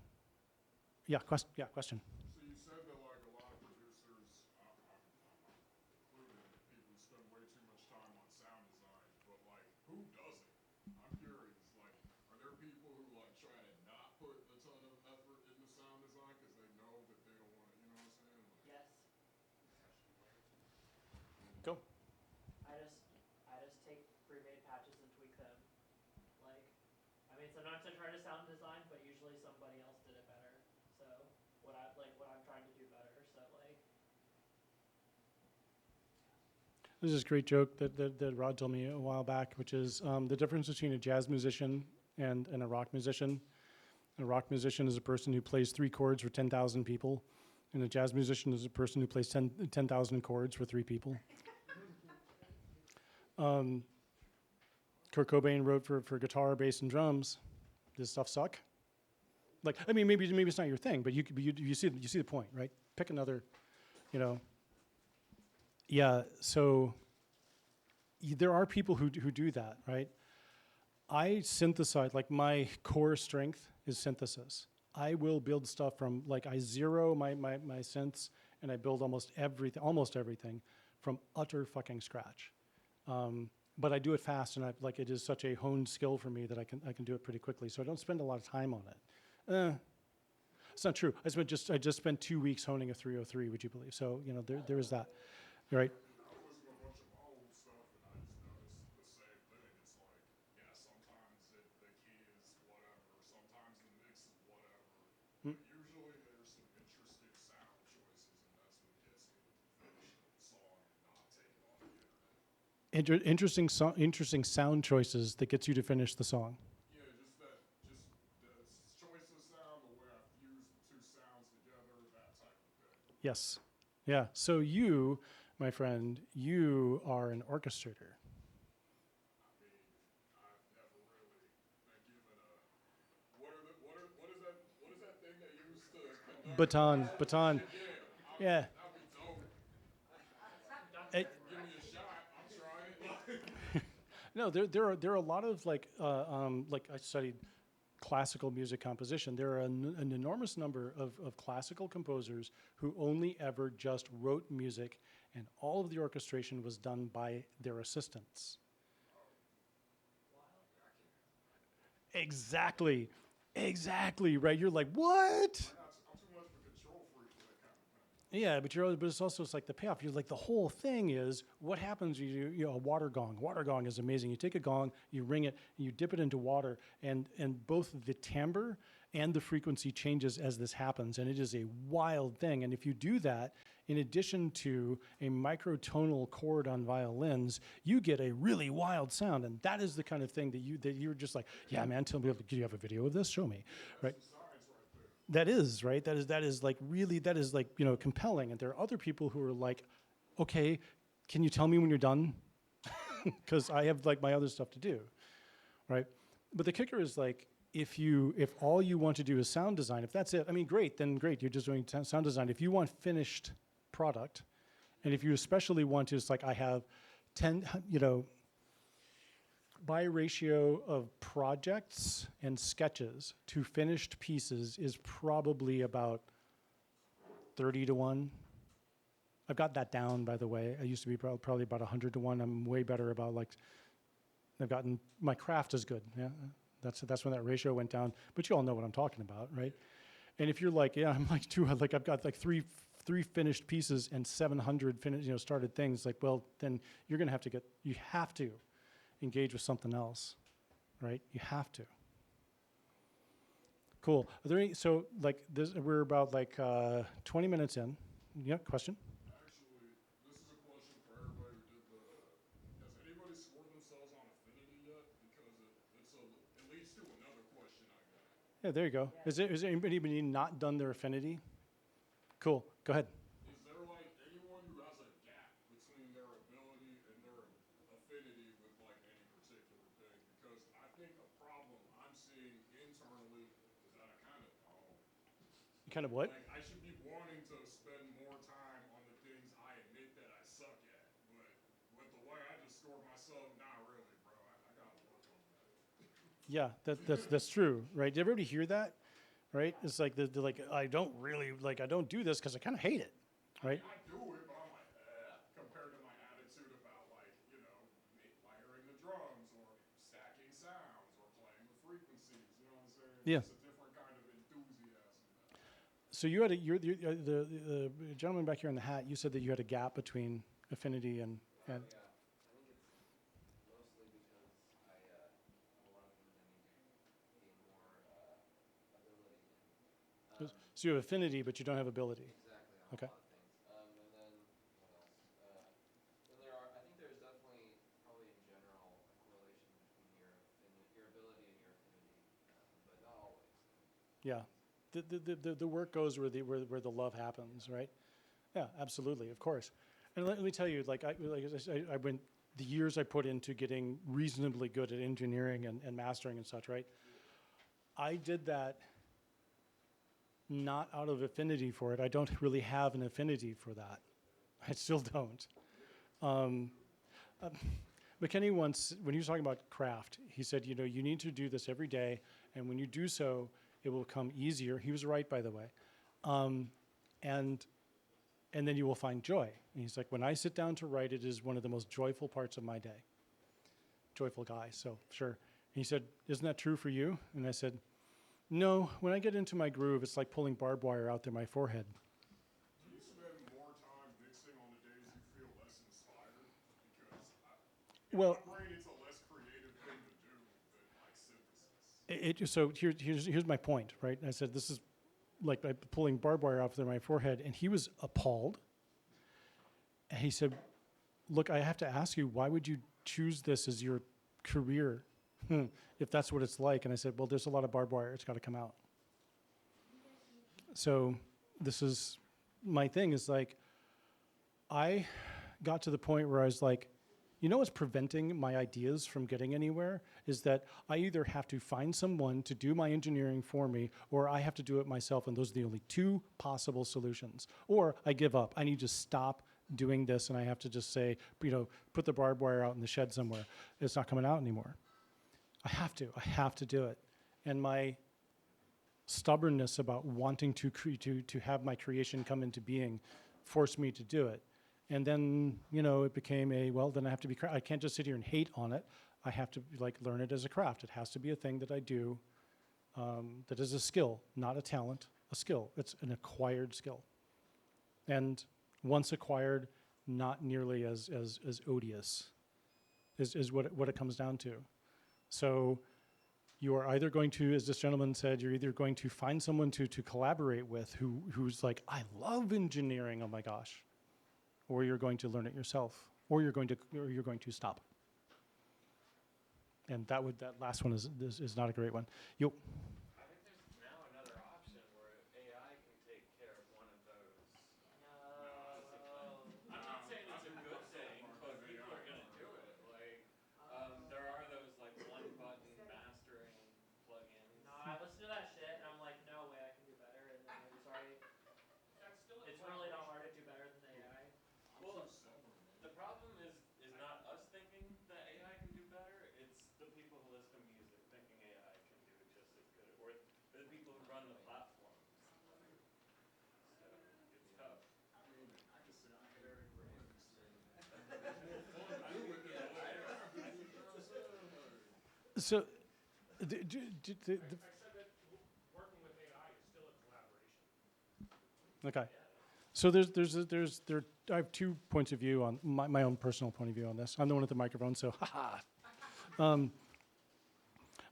question. So you said that a lot of producers, included, people spend way too much time on sound design, but who doesn't? I'm curious. Are there people who try to not put a ton of effort into sound design because they know that they don't want to, Go. I just take pre-made patches and tweak them. Like, I mean, sometimes I try to sound design, but usually somebody else did it better. So what I'm trying to do better. So like, This is a great joke that Rod told me a while back, which is the difference between a jazz musician and a rock musician. A rock musician is a person who plays 3 chords for 10,000 people, and a jazz musician is a person who plays 10,000 chords for 3 people. Kurt Cobain wrote for guitar, bass, and drums. Does stuff suck? Like, I mean, maybe it's not your thing, but you see the point, right? Pick another, you know. Yeah. So there are people who do that, right? I synthesize, like my core strength is synthesis. I will build stuff from, like I zero my synths and I build almost everything from utter fucking scratch. But I do it fast, and it is such a honed skill for me that I can do it pretty quickly. So I don't spend a lot of time on it. It's not true. I just spent 2 weeks honing a 303. Would you believe? So there is that, right? I was listening to a bunch of my old stuff, and I just noticed the same thing. It's like, yeah, sometimes the key is whatever, sometimes the mix is whatever. But usually there's some interesting sound choices, and that's what gets me to finish the song and not take it off the internet. Interesting sound choices that gets you to finish the song. Yeah, just the choice of sound, the way I fuse the two sounds together, that type of thing. Yes. Yeah. So you, my friend, you are an orchestrator. I mean, I've never really been given a what is that thing they used to conduct? Baton. Yeah. That'd be dope. It, Give me a shot. I'm trying. no, there are a lot of like I studied classical music composition. There are an enormous number of classical composers who only ever just wrote music, and all of the orchestration was done by their assistants. Exactly, right. You're like, what? I'm too much of a control freak for that kind of thing. Yeah, but it's also like the payoff. You're like, the whole thing is what happens. A water gong. Water gong is amazing. You take a gong, you ring it, and you dip it into water, and both the timbre and the frequency changes as this happens, and it is a wild thing. And if you do that, in addition to a microtonal chord on violins, you get a really wild sound, and that is the kind of thing that you're just like, yeah, man. Tell me, do you have a video of this? Show me, right? That is right. That is like really. That is like compelling. And there are other people who are like, okay, can you tell me when you're done? Because I have like my other stuff to do, right? But the kicker is like, if all you want to do is sound design, if that's it, I mean, great. Then great. You're just doing sound design. If you want finished product, and if you especially want to, it's like I have 10, by ratio of projects and sketches to finished pieces is probably about 30 to 1. I've got that down, by the way. I used to be probably about 100 to 1. I'm way better about my craft is good. Yeah, that's when that ratio went down. But you all know what I'm talking about, right? And if you're like, yeah, I'm like I've got like three finished pieces and 700 started things. Like, well, then you're gonna have to engage with something else, right? You have to. Cool. Are there any, so like this, we're about 20 minutes in. Yeah, question? Actually, this is a question for everybody who did has anybody scored themselves on Affinity yet? Because it leads to another question I got. Yeah, there you go. Is there anybody not done their Affinity? Cool. Go ahead. Is there like anyone who has a gap between their ability and their affinity with like any particular thing? Because I think a problem I'm seeing internally is that I kind of don't. You kind of what? Like I should be wanting to spend more time on the things I admit that I suck at, but with the way I just score myself, not really, bro. I gotta work on that. Yeah, that's true, right? Did everybody hear that? Right? It's like they're like, I don't do this because I kind of hate it, right? I do it, but I'm like, compared to my attitude about like, layering the drums or stacking sounds or playing the frequencies, you know what I'm saying? Yeah. It's a different kind of enthusiasm now. So you had the gentleman back here in the hat. You said that you had a gap between Affinity and And yeah. I think it's mostly because I have a lot of things I need to gain more ability in. so you have affinity, but you don't have ability. Exactly, on Okay. a lot of things. And then what else? Then I think there's definitely, probably in general, a correlation between your ability and your affinity, but not always. Yeah. The work goes where the love happens, right? Yeah, absolutely, of course. And let me tell you, I went the years I put into getting reasonably good at engineering and mastering and such, right? I did that not out of affinity for it. I don't really have an affinity for that. I still don't. McKinney once, when he was talking about craft, he said, you know, you need to do this every day, and when you do so, it will come easier. He was right, by the way. And then you will find joy. And he's like, when I sit down to write, it is one of the most joyful parts of my day. Joyful guy, so sure. And he said, isn't that true for you? And I said, no, when I get into my groove, it's like pulling barbed wire out through my forehead. Do you spend more time mixing on the days you feel less inspired? Because in Well, my brain, it's a less creative thing to do than like synthesis. so here's my point, right? I said, this is like pulling barbed wire out through my forehead. And he was appalled. And he said, look, I have to ask you, why would you choose this as your career if that's what it's like? And I said, well, there's a lot of barbed wire. It's got to come out. So this is my thing is like, I got to the point where I was like, you know what's preventing my ideas from getting anywhere is that I either have to find someone to do my engineering for me or I have to do it myself, and those are the only two possible solutions. Or I give up. I need to stop doing this and I have to just say, you know, put the barbed wire out in the shed somewhere. It's not coming out anymore. I have to do it. And my stubbornness about wanting to have my creation come into being forced me to do it. And then, you know, it became then I have to be, I can't just sit here and hate on it. I have to like learn it as a craft. It has to be a thing that I do that is a skill, not a talent, a skill. It's an acquired skill. And once acquired, not nearly as odious is what it comes down to. So you are either going to, as this gentleman said, you're either going to find someone to collaborate with who's like, I love engineering, oh my gosh, or you're going to learn it yourself, or you're going to stop. And that last one is not a great one. I think there's now another option where AI can take care of one of those. I'm not saying it's a good thing, but people are gonna do it. Like, there are those like one-button mastering plugins. No, I listen to that shit and I'm like, no way, I can do better. And then I'm sorry, That's still a it's really not hard to collaboration. do better than the AI. Well, the problem is not us thinking that AI can do better. It's the people who listen to music thinking AI can do just as good, or the people who run the platforms. So it's tough. I mean, I can say I hate Very it, brave. but it's more fun to do it than to learn. You know what I'm saying? Like, So, I said that working with AI is still a collaboration. okay. So I have 2 points of view on my own personal point of view on this. I'm the one at the microphone, so haha.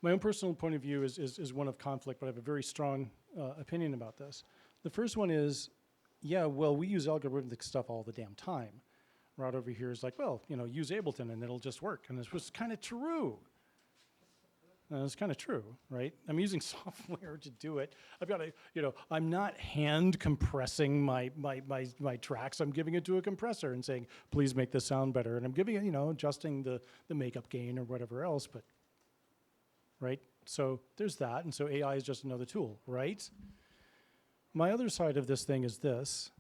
My own personal point of view is one of conflict, but I have a very strong opinion about this. The first one is, yeah, well, we use algorithmic stuff all the damn time. Rod over here is like, well, you know, use Ableton and it'll just work. And this was kind of true. It's kind of true, right? I'm using software to do it. I've got to, you know, I'm not hand compressing my tracks. I'm giving it to a compressor and saying, please make this sound better. And I'm giving it, you know, adjusting the makeup gain or whatever else, but, right? So there's that. And so AI is just another tool, right? My other side of this thing is this.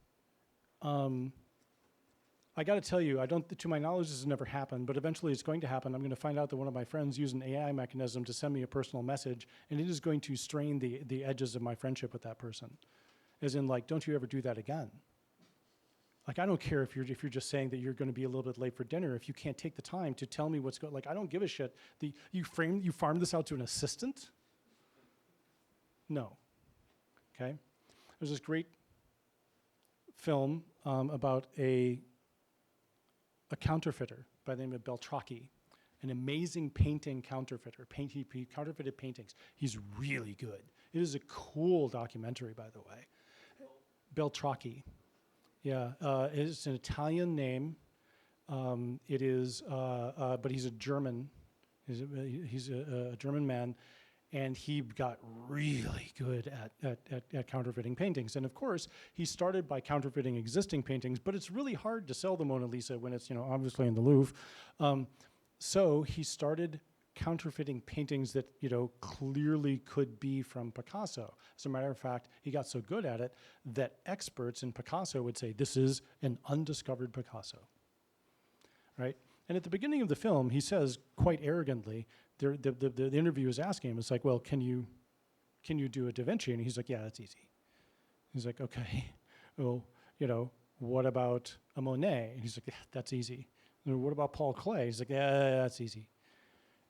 I got to tell you, to my knowledge, this has never happened, but eventually it's going to happen. I'm going to find out that one of my friends used an AI mechanism to send me a personal message, and it is going to strain the edges of my friendship with that person. As in, like, don't you ever do that again. Like, I don't care if you're just saying that you're going to be a little bit late for dinner. If you can't take the time to tell me what's going, like, I don't give a shit. You farm this out to an assistant? No. Okay. There's this great film about a a counterfeiter by the name of Beltracchi, an amazing painting counterfeiter. He counterfeited paintings. He's really good. It is a cool documentary, by the way. Beltracchi. Yeah, it's an Italian name. It is, but he's a German. He's a German man, and he got really good at counterfeiting paintings. And of course, he started by counterfeiting existing paintings, but it's really hard to sell the Mona Lisa when it's, obviously in the Louvre. So he started counterfeiting paintings that, clearly could be from Picasso. As a matter of fact, he got so good at it that experts in Picasso would say, this is an undiscovered Picasso, right? And at the beginning of the film, he says quite arrogantly, the interviewer is asking him, it's like, well, can you do a Da Vinci? And he's like, yeah, that's easy. He's like, okay, well, what about a Monet? And he's like, yeah, that's easy. And what about Paul Klee? He's like, yeah, that's easy.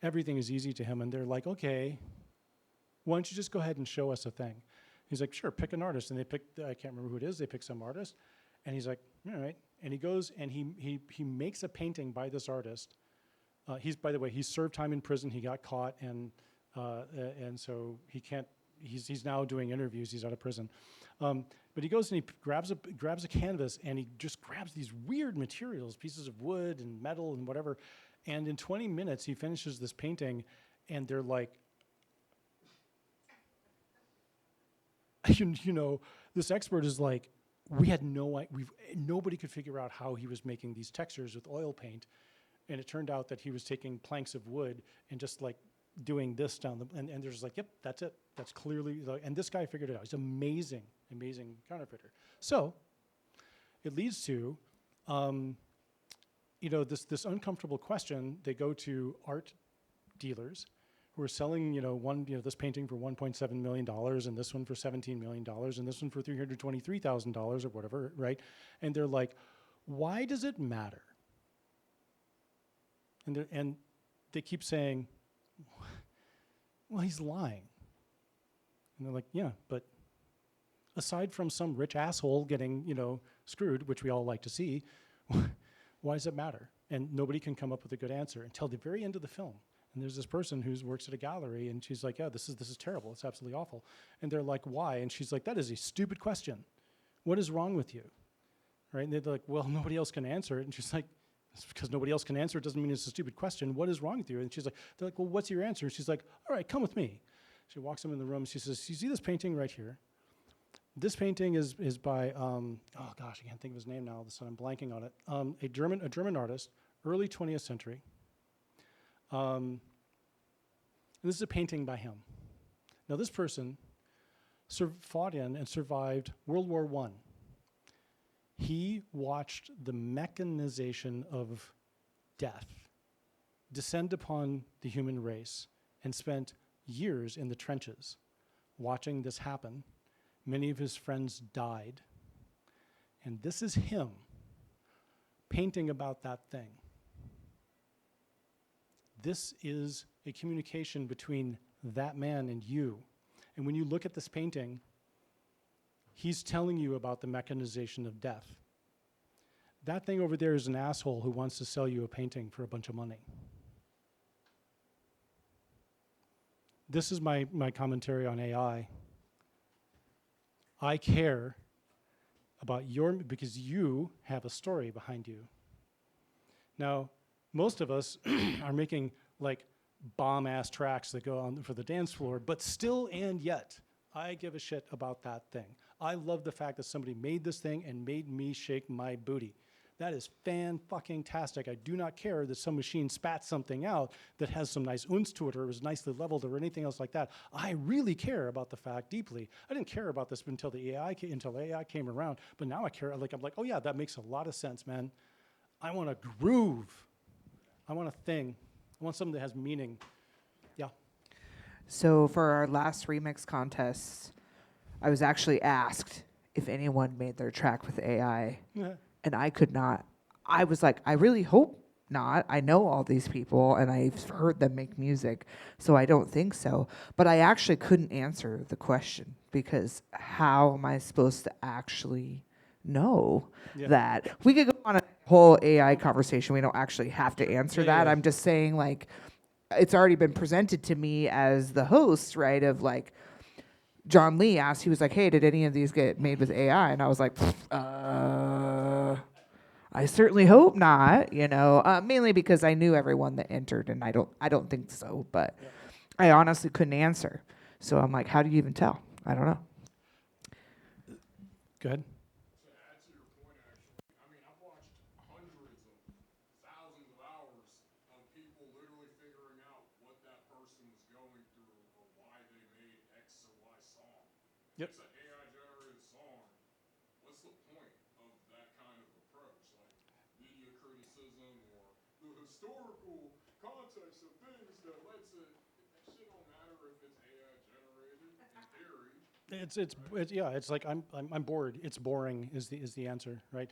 Everything is easy to him, and they're like, okay, why don't you just go ahead and show us a thing? He's like, sure, pick an artist. And they pick, I can't remember who it is, they pick some artist, and he's like, all right. And he goes and he makes a painting by this artist. By the way, he served time in prison, he got caught, and so he can't, he's now doing interviews, he's out of prison. But he goes and he grabs a canvas, and he just grabs these weird materials, pieces of wood and metal and whatever, and in 20 minutes, he finishes this painting, and they're like, this expert is like, nobody could figure out how he was making these textures with oil paint, and it turned out that he was taking planks of wood and just like doing this down and they're just like, yep, that's it. That's clearly, and this guy figured it out. He's amazing, amazing counterfeiter. So it leads to, this uncomfortable question. They go to art dealers who are selling, this painting for $1.7 million, and this one for $17 million, and this one for $323,000 or whatever, right? And they're like, why does it matter? And they keep saying, well, he's lying. And they're like, yeah, but aside from some rich asshole getting, screwed, which we all like to see, why does it matter? And nobody can come up with a good answer until the very end of the film. And there's this person who works at a gallery, and she's like, yeah, this is terrible. It's absolutely awful. And they're like, why? And she's like, that is a stupid question. What is wrong with you? Right? And they're like, well, nobody else can answer it. And she's like, it's because nobody else can answer it doesn't mean it's a stupid question. What is wrong with you? And she's like, they're like, well, what's your answer? And she's like, all right, come with me. She walks them in the room. She says, you see this painting right here? This painting is by, oh gosh, I can't think of his name now, so I'm blanking on it. A German artist, early 20th century. And this is a painting by him. Now this person fought in and survived World War I. He watched the mechanization of death descend upon the human race and spent years in the trenches watching this happen. Many of his friends died. And this is him painting about that thing. This is a communication between that man and you. And when you look at this painting, he's telling you about the mechanization of death. That thing over there is an asshole who wants to sell you a painting for a bunch of money. This is my commentary on AI. I care about because you have a story behind you. Now, most of us are making like bomb-ass tracks that go on for the dance floor, but still and yet, I give a shit about that thing. I love the fact that somebody made this thing and made me shake my booty. That is fan-fucking-tastic. I do not care that some machine spat something out that has some nice ounce to it or is nicely leveled or anything else like that. I really care about the fact deeply. I didn't care about this until AI came around, but now I care. I'm like, oh yeah, that makes a lot of sense, man. I want a groove. I want a thing. I want something that has meaning. Yeah. So for our last remix contest, I was actually asked if anyone made their track with AI. Yeah. And I could not. I was like, I really hope not. I know all these people, and I've heard them make music, so I don't think so. But I actually couldn't answer the question, because how am I supposed to actually know that? We could go on a whole AI conversation. We don't actually have to answer that. yeah. I'm just saying, like, it's already been presented to me as the host, right? Of like, John Lee asked, he was like, "Hey, did any of these get made with AI?" And I was like, I certainly hope not. Mainly because I knew everyone that entered, and I don't think so. But Yep. I honestly couldn't answer. So I'm like, how do you even tell? I don't know. Go ahead. To add to your point, actually, I mean, I've watched hundreds of thousands of hours of people literally figuring out what that person was going through or why they made X or Y song. Yep. If it's an AI generated song, what's the point of that kind of approach? Like media criticism or the historical context of things that led to that shit don't matter if it's AI generated in theory. It's like I'm bored. It's boring is the answer, right?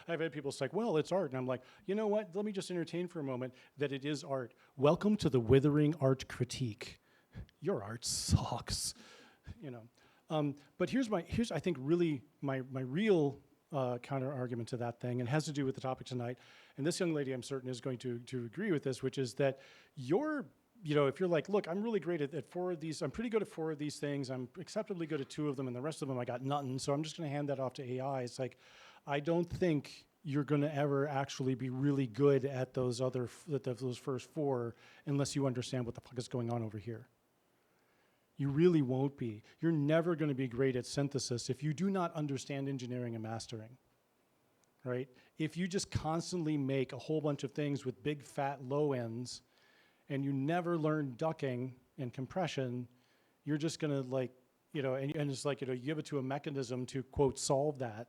I've had people say, like, well, it's art, and I'm like, you know what? Let me just entertain for a moment that it is art. Welcome to the withering art critique. Your art sucks, But here's I think really my real counter argument to that thing, and it has to do with the topic tonight. And this young lady, I'm certain, is going to agree with this, which is that if you're like, look, I'm really great at 4 of these, I'm pretty good at 4 of these things, I'm acceptably good at 2 of them, and the rest of them I got nothing, so I'm just gonna hand that off to AI. It's like, I don't think you're gonna ever actually be really good at those those first 4 unless you understand what the fuck is going on over here. You really won't be. You're never gonna be great at synthesis if you do not understand engineering and mastering, right? If you just constantly make a whole bunch of things with big fat low ends, and you never learn ducking and compression, you're just gonna and it's like, you give it to a mechanism to quote solve that.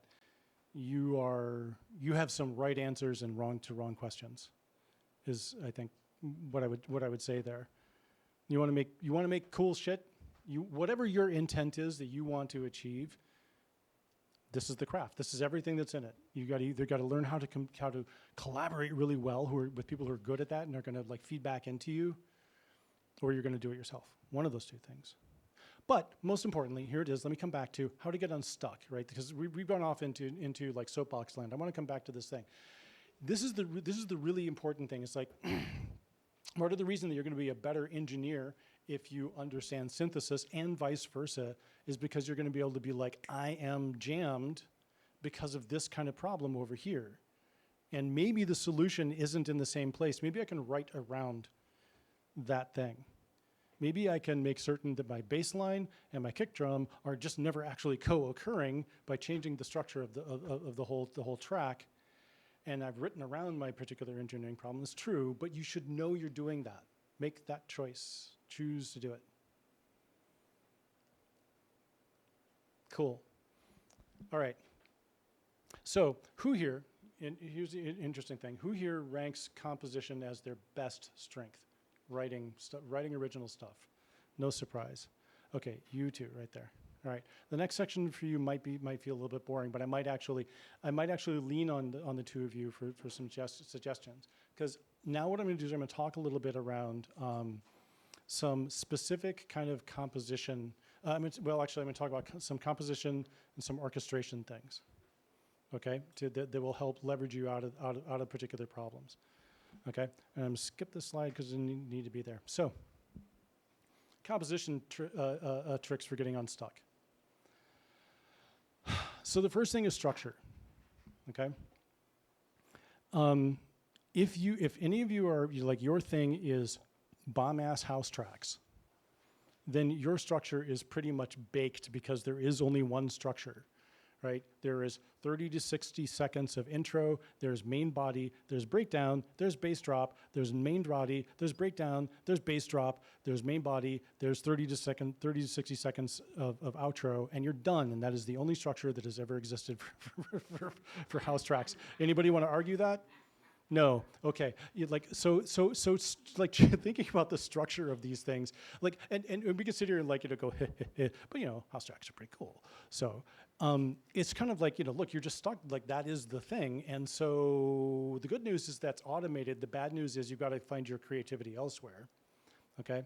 You have some right answers and wrong questions, is I think what I would say there. You want to make cool shit. Whatever your intent is that you want to achieve, this is the craft. This is everything that's in it. You either got to learn how to collaborate really well with people who are good at that and are going to like feed back into you, or you're going to do it yourself. One of those 2 things. But most importantly, here it is. Let me come back to how to get unstuck, right? Because we've gone off into like soapbox land. I want to come back to this thing. This is the really important thing. It's like part of the reason that you're going to be a better engineer if you understand synthesis and vice versa is because you're going to be able to be like, I am jammed because of this kind of problem over here. And maybe the solution isn't in the same place. Maybe I can write around that thing. Maybe I can make certain that my bass line and my kick drum are just never actually co-occurring by changing the structure of the whole track. And I've written around my particular engineering problem. It's true, but you should know you're doing that. Make that choice. Choose to do it. Cool. All right. So who here, and here's the interesting thing, who here ranks composition as their best strength? Writing original stuff. No surprise. Okay, you 2 right there. All right. The next section for you might feel a little bit boring, but I might actually lean on the 2 of you for some suggestions. Because now what I'm going to do is I'm going to talk a little bit around some specific kind of composition. I'm going to talk about some composition and some orchestration things. Okay, that will help leverage you out of particular problems. Okay, and I'm going to skip this slide because it need to be there. So, composition tricks for getting unstuck. So the first thing is structure. Okay. If any of you are like your thing is bomb ass house tracks, then your structure is pretty much baked because there is only one structure. Right? There is 30 to 60 seconds of intro, there's main body, there's breakdown, there's bass drop, there's main body, there's breakdown, there's bass drop, there's main body, there's 30 to 60 seconds of outro, and you're done. And that is the only structure that has ever existed for house tracks. Anybody want to argue that? No. Okay. So like thinking about the structure of these things, like, and we can sit here and go, but house tracks are pretty cool. So it's kind of like, look, you're just stuck. Like that is the thing. And so the good news is that's automated. The bad news is you've got to find your creativity elsewhere. Okay.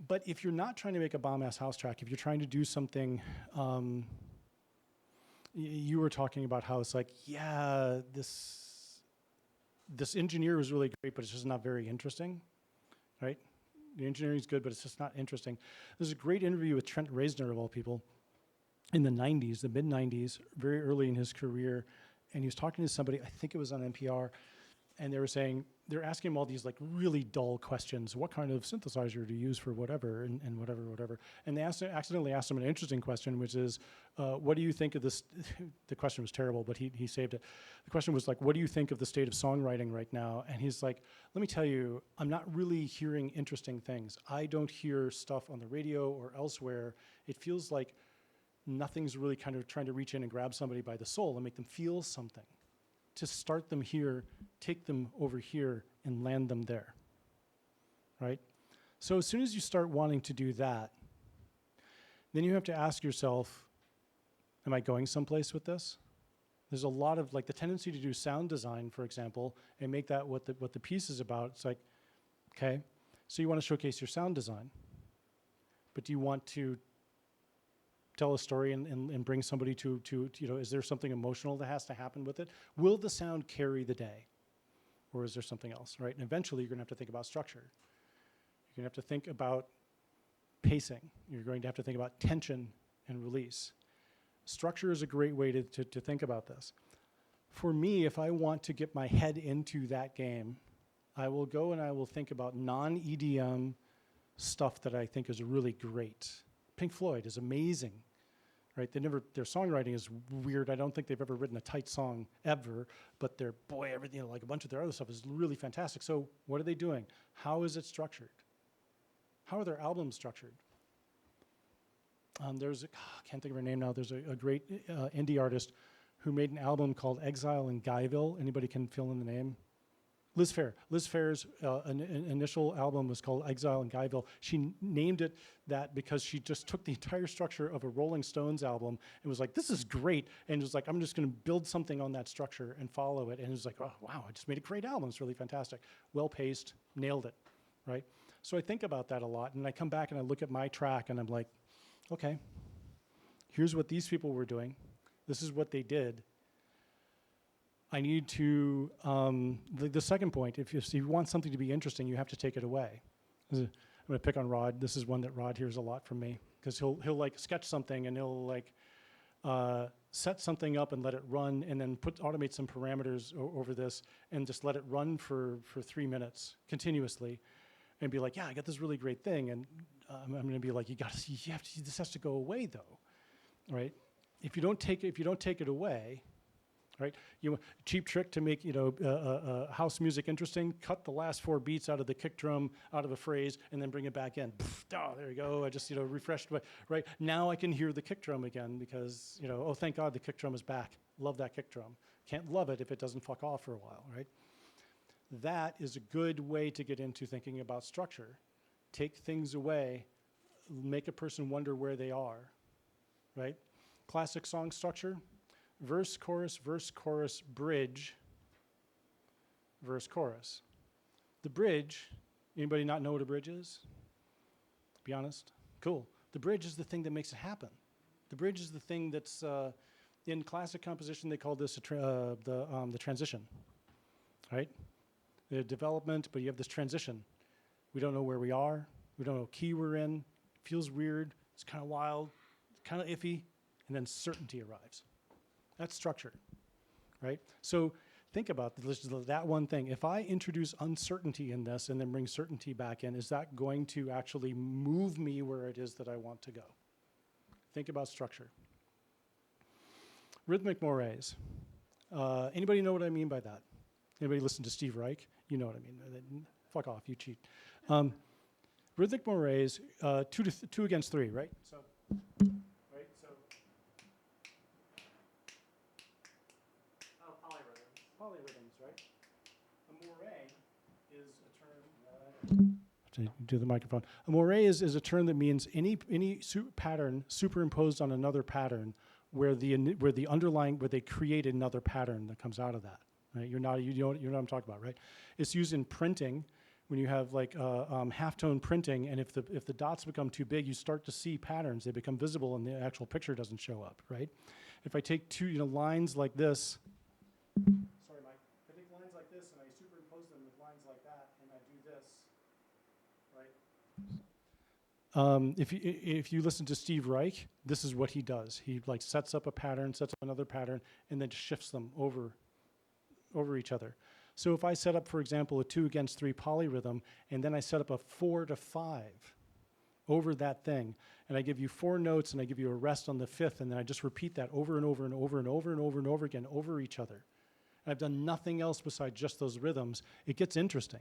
But if you're not trying to make a bomb ass house track, if you're trying to do something, you were talking about how it's like, yeah, this this engineer was really great, but it's just not very interesting, right? The engineering's good, but it's just not interesting. There's a great interview with Trent Reznor, of all people, in the 90s, the mid-90s, very early in his career, and he was talking to somebody, I think it was on NPR, and they were saying, they're asking him all these like really dull questions. What kind of synthesizer do you use for whatever, and whatever. And they accidentally asked him an interesting question, which is, what do you think of this? The question was terrible, but he saved it. The question was like, what do you think of the state of songwriting right now? And he's like, let me tell you, I'm not really hearing interesting things. I don't hear stuff on the radio or elsewhere. It feels like nothing's really kind of trying to reach in and grab somebody by the soul and make them feel something. To start them here, take them over here, and land them there, right? So as soon as you start wanting to do that, then you have to ask yourself, am I going someplace with this? There's a lot of, like the tendency to do sound design, for example, and make that what the piece is about. It's like, okay, so you want to showcase your sound design, but do you want to tell a story and bring somebody to, is there something emotional that has to happen with it? Will the sound carry the day? Or is there something else, right? And eventually you're gonna have to think about structure. You're gonna have to think about pacing. You're going to have to think about tension and release. Structure is a great way to think about this. For me, if I want to get my head into that game, I will go and I will think about non-EDM stuff that I think is really great. Pink Floyd is amazing, right? Their songwriting is weird. I don't think they've ever written a tight song ever, but everything, like a bunch of their other stuff is really fantastic. So what are they doing? How is it structured? How are their albums structured? I can't think of her name now. There's a great indie artist who made an album called Exile in Guyville. Anybody can fill in the name? Liz Phair. Liz Phair's initial album was called Exile in Guyville. She named it that because she just took the entire structure of a Rolling Stones album and was like, this is great. And it was like, I'm just going to build something on that structure and follow it. And it was like, oh, wow, I just made a great album. It's really fantastic. Well-paced, nailed it, right? So I think about that a lot. And I come back and I look at my track and I'm like, okay, here's what these people were doing. This is what they did. I need to, the second point, if you want something to be interesting, you have to take it away. I'm gonna pick on Rod. This is one that Rod hears a lot from me, because he'll like sketch something and he'll like set something up and let it run and then automate some parameters over this and just let it run for 3 minutes continuously and be like, yeah, I got this really great thing. And I'm gonna be like, this has to go away though, right? If you don't take it away, right? Cheap trick to make house music interesting. Cut the last 4 beats out of the kick drum, out of a phrase, and then bring it back in. Oh, there you go. I just refreshed. Right now, I can hear the kick drum again because oh, thank God the kick drum is back. Love that kick drum. Can't love it if it doesn't fuck off for a while, right? That is a good way to get into thinking about structure. Take things away, make a person wonder where they are, right? Classic song structure. Verse, chorus, bridge, verse, chorus. The bridge, anybody not know what a bridge is? Be honest. Cool. The bridge is the thing that makes it happen. The bridge is the thing that's, in classic composition, they call this the transition, right? The development, but you have this transition. We don't know where we are. We don't know what key we're in. It feels weird. It's kind of wild, kind of iffy, and then certainty arrives. That's structure, right? So think about that one thing. If I introduce uncertainty in this and then bring certainty back in, is that going to actually move me where it is that I want to go? Think about structure. Rhythmic mores. Anybody know what I mean by that? Anybody listen to Steve Reich? You know what I mean. Fuck off, you cheat. Rhythmic mores, 2 against 3, right? So. Polyrhythms, right? A moire is a term. To do the microphone. A moire is a term that means any pattern superimposed on another pattern, where they create another pattern that comes out of that. Right? You know what I'm talking about, right? It's used in printing when you have like halftone printing, and if the dots become too big, you start to see patterns. They become visible, and the actual picture doesn't show up, right? If I take 2 lines like this. Sorry, Mike. If I take lines like this and I If you listen to Steve Reich, this is what he does. He like sets up a pattern, sets up another pattern, and then shifts them over each other. So if I set up, for example, a 2-against-3 polyrhythm, and then I set up a 4-to-5 over that thing, and I give you 4 notes, and I give you a rest on the 5th, and then I just repeat that over and over and over and over and over and over again over each other. And I've done nothing else besides just those rhythms. It gets interesting.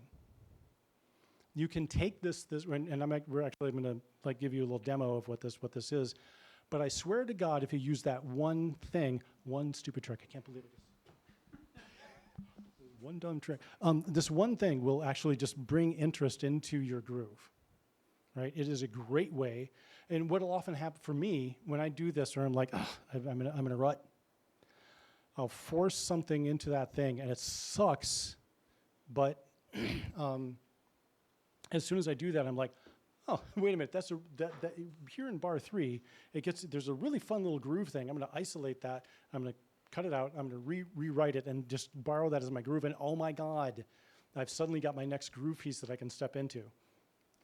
You can take this, and I'm going to like give you a little demo of what this is. But I swear to God, if you use that one thing, one stupid trick, I can't believe it. One dumb trick. This one thing will actually just bring interest into your groove, right? It is a great way. And what will often happen for me when I do this, or I'm like, I'm in a rut, I'll force something into that thing, and it sucks. But as soon as I do that, I'm like, oh, wait a minute. Here in bar 3, there's a really fun little groove thing. I'm going to isolate that. I'm going to cut it out. I'm going to rewrite it and just borrow that as my groove. And oh my God, I've suddenly got my next groove piece that I can step into,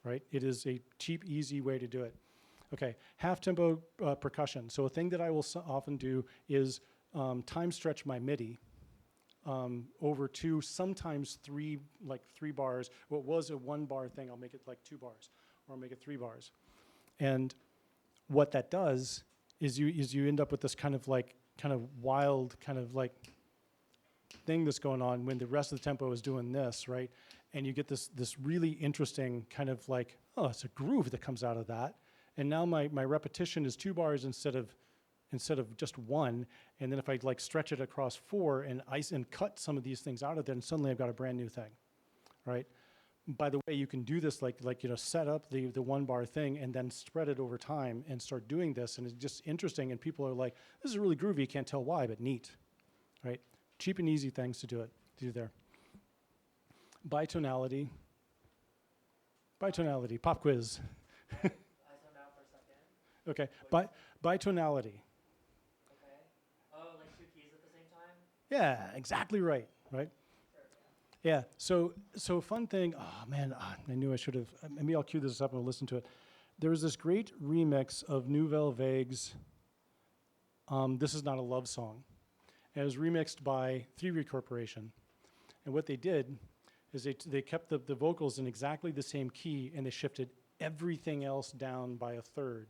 right? It is a cheap, easy way to do it. Okay, half-tempo percussion. So a thing that I will often do is time stretch my MIDI over 2, sometimes 3 bars. What was a 1-bar thing, I'll make it like 2 bars, or I'll make it 3 bars. And what that does is you end up with this kind of wild thing that's going on when the rest of the tempo is doing this, right? And you get this really interesting kind of like, oh, it's a groove that comes out of that. And now my repetition is 2 bars instead of just 1. And then if I like stretch it across 4 and cut some of these things out of there, and suddenly I've got a brand new thing, right? By the way, you can do this set up the 1-bar thing and then spread it over time and start doing this, and it's just interesting. And people are like, "This is really groovy." Can't tell why, but neat, right? Cheap and easy things to do there. Bitonality, pop quiz. I zoned out for a second. Okay, bitonality. Okay. Oh, like 2 keys at the same time? Yeah, exactly right. Right. Yeah, so fun thing, oh man, I knew I should have, maybe I'll cue this up and I'll listen to it. There was this great remix of Nouvelle Vague's This Is Not a Love Song. And it was remixed by 3 Corporation. And what they did is they kept the vocals in exactly the same key, and they shifted everything else down by 1/3.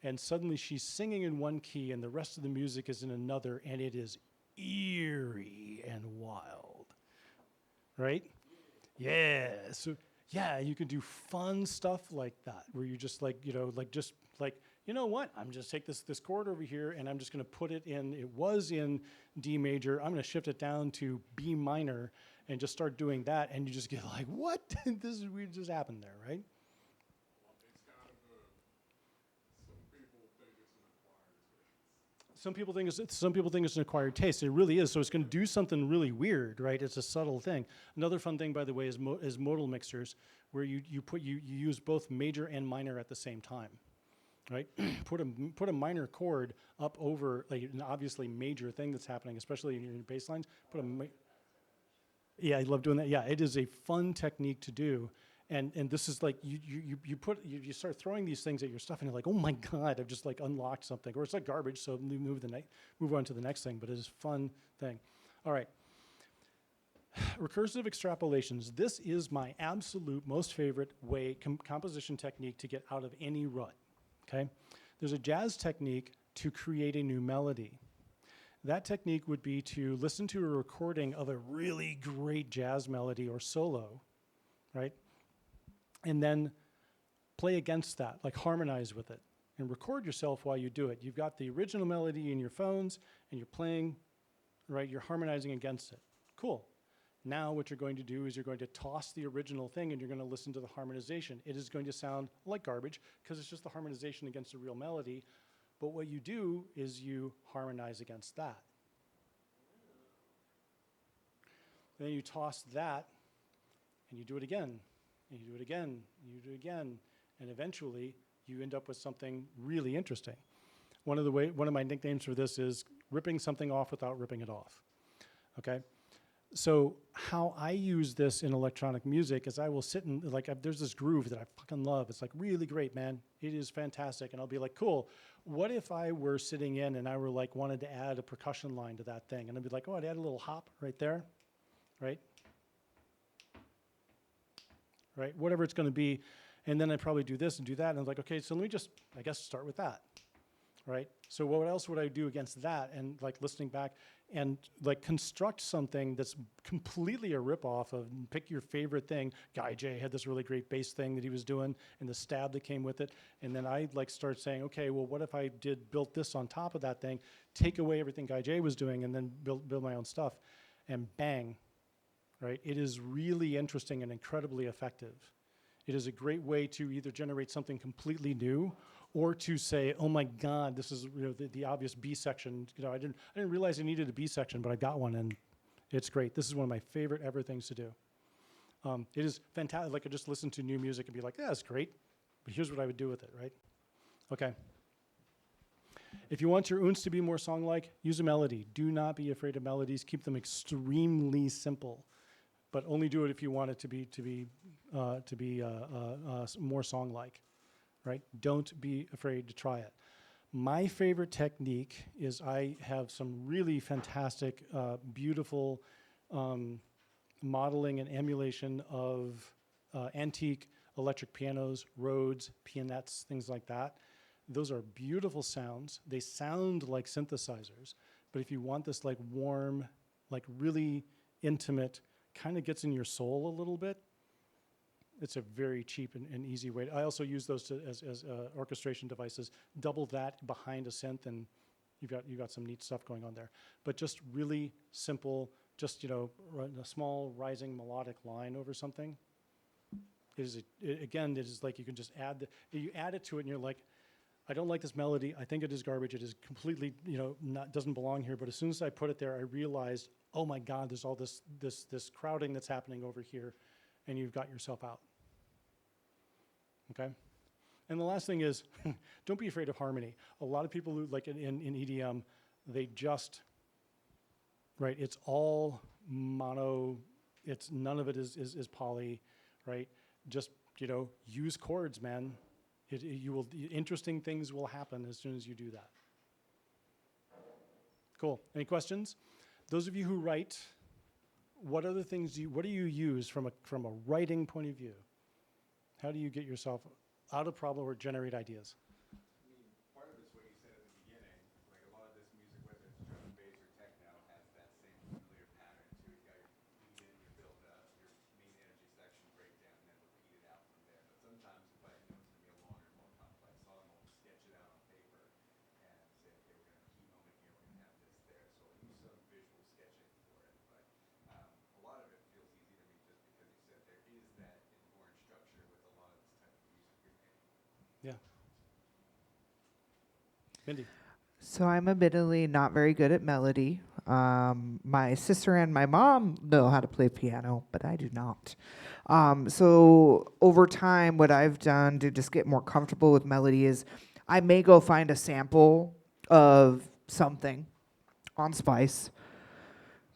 And suddenly she's singing in one key and the rest of the music is in another, and it is eerie and wild. Right? Yeah. So yeah, you can do fun stuff like that where you just you know what? I'm just take this chord over here and I'm just going to put it in. It was in D major. I'm going to shift it down to B minor and just start doing that, and you just get like, what? This is weird just happened there, right? Some people think it's an acquired taste. It really is. So it's going to do something really weird, right? It's a subtle thing. Another fun thing, by the way, is modal mixers, where you use both major and minor at the same time, right? put a minor chord up over like an obviously major thing that's happening, especially in your bass lines. Yeah, I love doing that. Yeah, it is a fun technique to do. And this is like you start throwing these things at your stuff, and you're like, oh my God, I've just like unlocked something, or it's like garbage. So move on to the next thing. But it is a fun thing. All right, recursive extrapolations. This is my absolute most favorite way composition technique to get out of any rut. Okay, there's a jazz technique to create a new melody. That technique would be to listen to a recording of a really great jazz melody or solo, right? And then play against that, like harmonize with it, and record yourself while you do it. You've got the original melody in your phones, and you're playing, right? You're harmonizing against it. Cool. Now what you're going to do is you're going to toss the original thing, and you're going to listen to the harmonization. It is going to sound like garbage, because it's just the harmonization against a real melody. But what you do is you harmonize against that. And then you toss that, and you do it again. And you do it again, and you do it again, and eventually you end up with something really interesting. One of my nicknames for this is ripping something off without ripping it off. Okay? So how I use this in electronic music is I will sit and like there's this groove that I fucking love. It's like really great, man. It is fantastic, and I'll be like, cool. What if I were sitting in and I were like wanted to add a percussion line to that thing, and I'd be like, oh, I'd add a little hop right there, right, right, whatever it's going to be, and then I'd probably do this and do that, and I'm like, okay, so let me just I guess start with that. Right? So what else would I do against that? And like listening back and like construct something that's completely a ripoff of pick your favorite thing. Guy J had this really great bass thing that he was doing and the stab that came with it. And then I like start saying, okay, well, what if I built this on top of that thing, take away everything Guy J was doing and then build my own stuff and bang, right? It is really interesting and incredibly effective. It is a great way to either generate something completely new or to say, oh my God, this is the obvious B section. I didn't realize I needed a B section, but I got one, and it's great. This is one of my favorite ever things to do. It is fantastic. Like I just listen to new music and be like, yeah, that's great, but here's what I would do with it, right? Okay. If you want your oons to be more song-like, use a melody. Do not be afraid of melodies. Keep them extremely simple, but only do it if you want it to be more song-like. Right? Don't be afraid to try it. My favorite technique is I have some really fantastic, beautiful modeling and emulation of antique electric pianos, Rhodes, pianettes, things like that. Those are beautiful sounds. They sound like synthesizers, but if you want this like warm, like really intimate, kind of gets in your soul a little bit, it's a very cheap and easy way. I also use those as orchestration devices. Double that behind a synth, and you've got some neat stuff going on there. But just really simple, just a small rising melodic line over something. It is again. It is like you can just you add it to it, and you're like, I don't like this melody. I think it is garbage. It is completely doesn't belong here. But as soon as I put it there, I realized, oh my God, there's all this crowding that's happening over here, and you've got yourself out. Okay? And the last thing is, don't be afraid of harmony. A lot of people who, like in EDM, they just, right, it's all mono, none of it is poly, right? Just, use chords, man. Interesting things will happen as soon as you do that. Cool. Any questions? Those of you who write, what do you use from a writing point of view? How do you get yourself out of problem or generate ideas? I mean, part of it's what you said at the beginning. Like a lot of this music, whether it's drum and bass or techno, has that same familiar pattern to it. You got your lead in, your build up, your main energy section breakdown, and then repeat it out from there. But sometimes if I know it's going to be a longer, more complex song, I'll sketch it out on paper and say, okay, we're going to have a key moment here, we're going to have this there. So I'll use some visual sketching for it. But a lot of it feels easy to me just because you said there is that inborn structure with a lot of this type of music you're making. Yeah. Mindy. So I'm admittedly not very good at melody. My sister and my mom know how to play piano, but I do not. So over time, what I've done to just get more comfortable with melody is I may go find a sample of something on Spice,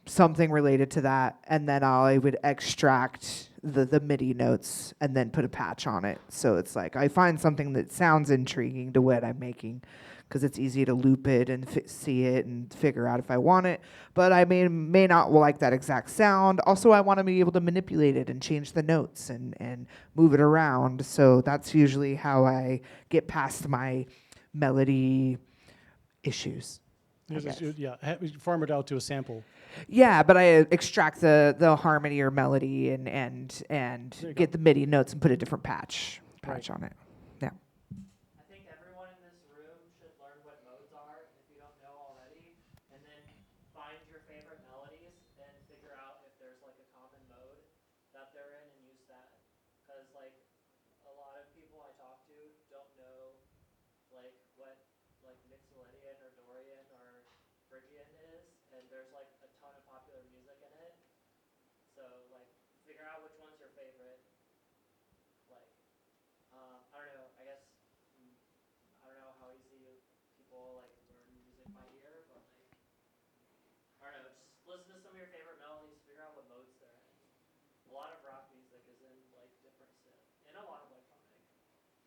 something related to that, and then I would extract the MIDI notes and then put a patch on it. So it's like I find something that sounds intriguing to what I'm making, because it's easy to loop it and see it and figure out if I want it. But I may not like that exact sound. Also, I want to be able to manipulate it and change the notes and move it around. So that's usually how I get past my melody issues. Farm it out to a sample. Yeah, but I extract the harmony or melody and get the MIDI notes and put a different patch on it. Yeah. I think everyone in this room should learn what modes are if you don't know already, and then find your favorite melodies and figure out if there's like a common mode that they're in and use that. Because like a lot of people I talk to don't know like what like Mixolydian or Dorian or Phrygian is, and there's like a ton of popular music in it. So like figure out which one's your favorite. Like I don't know. I guess I don't know how easy people like learn music by ear, but like I don't know. Just listen to some of your favorite melodies. Figure out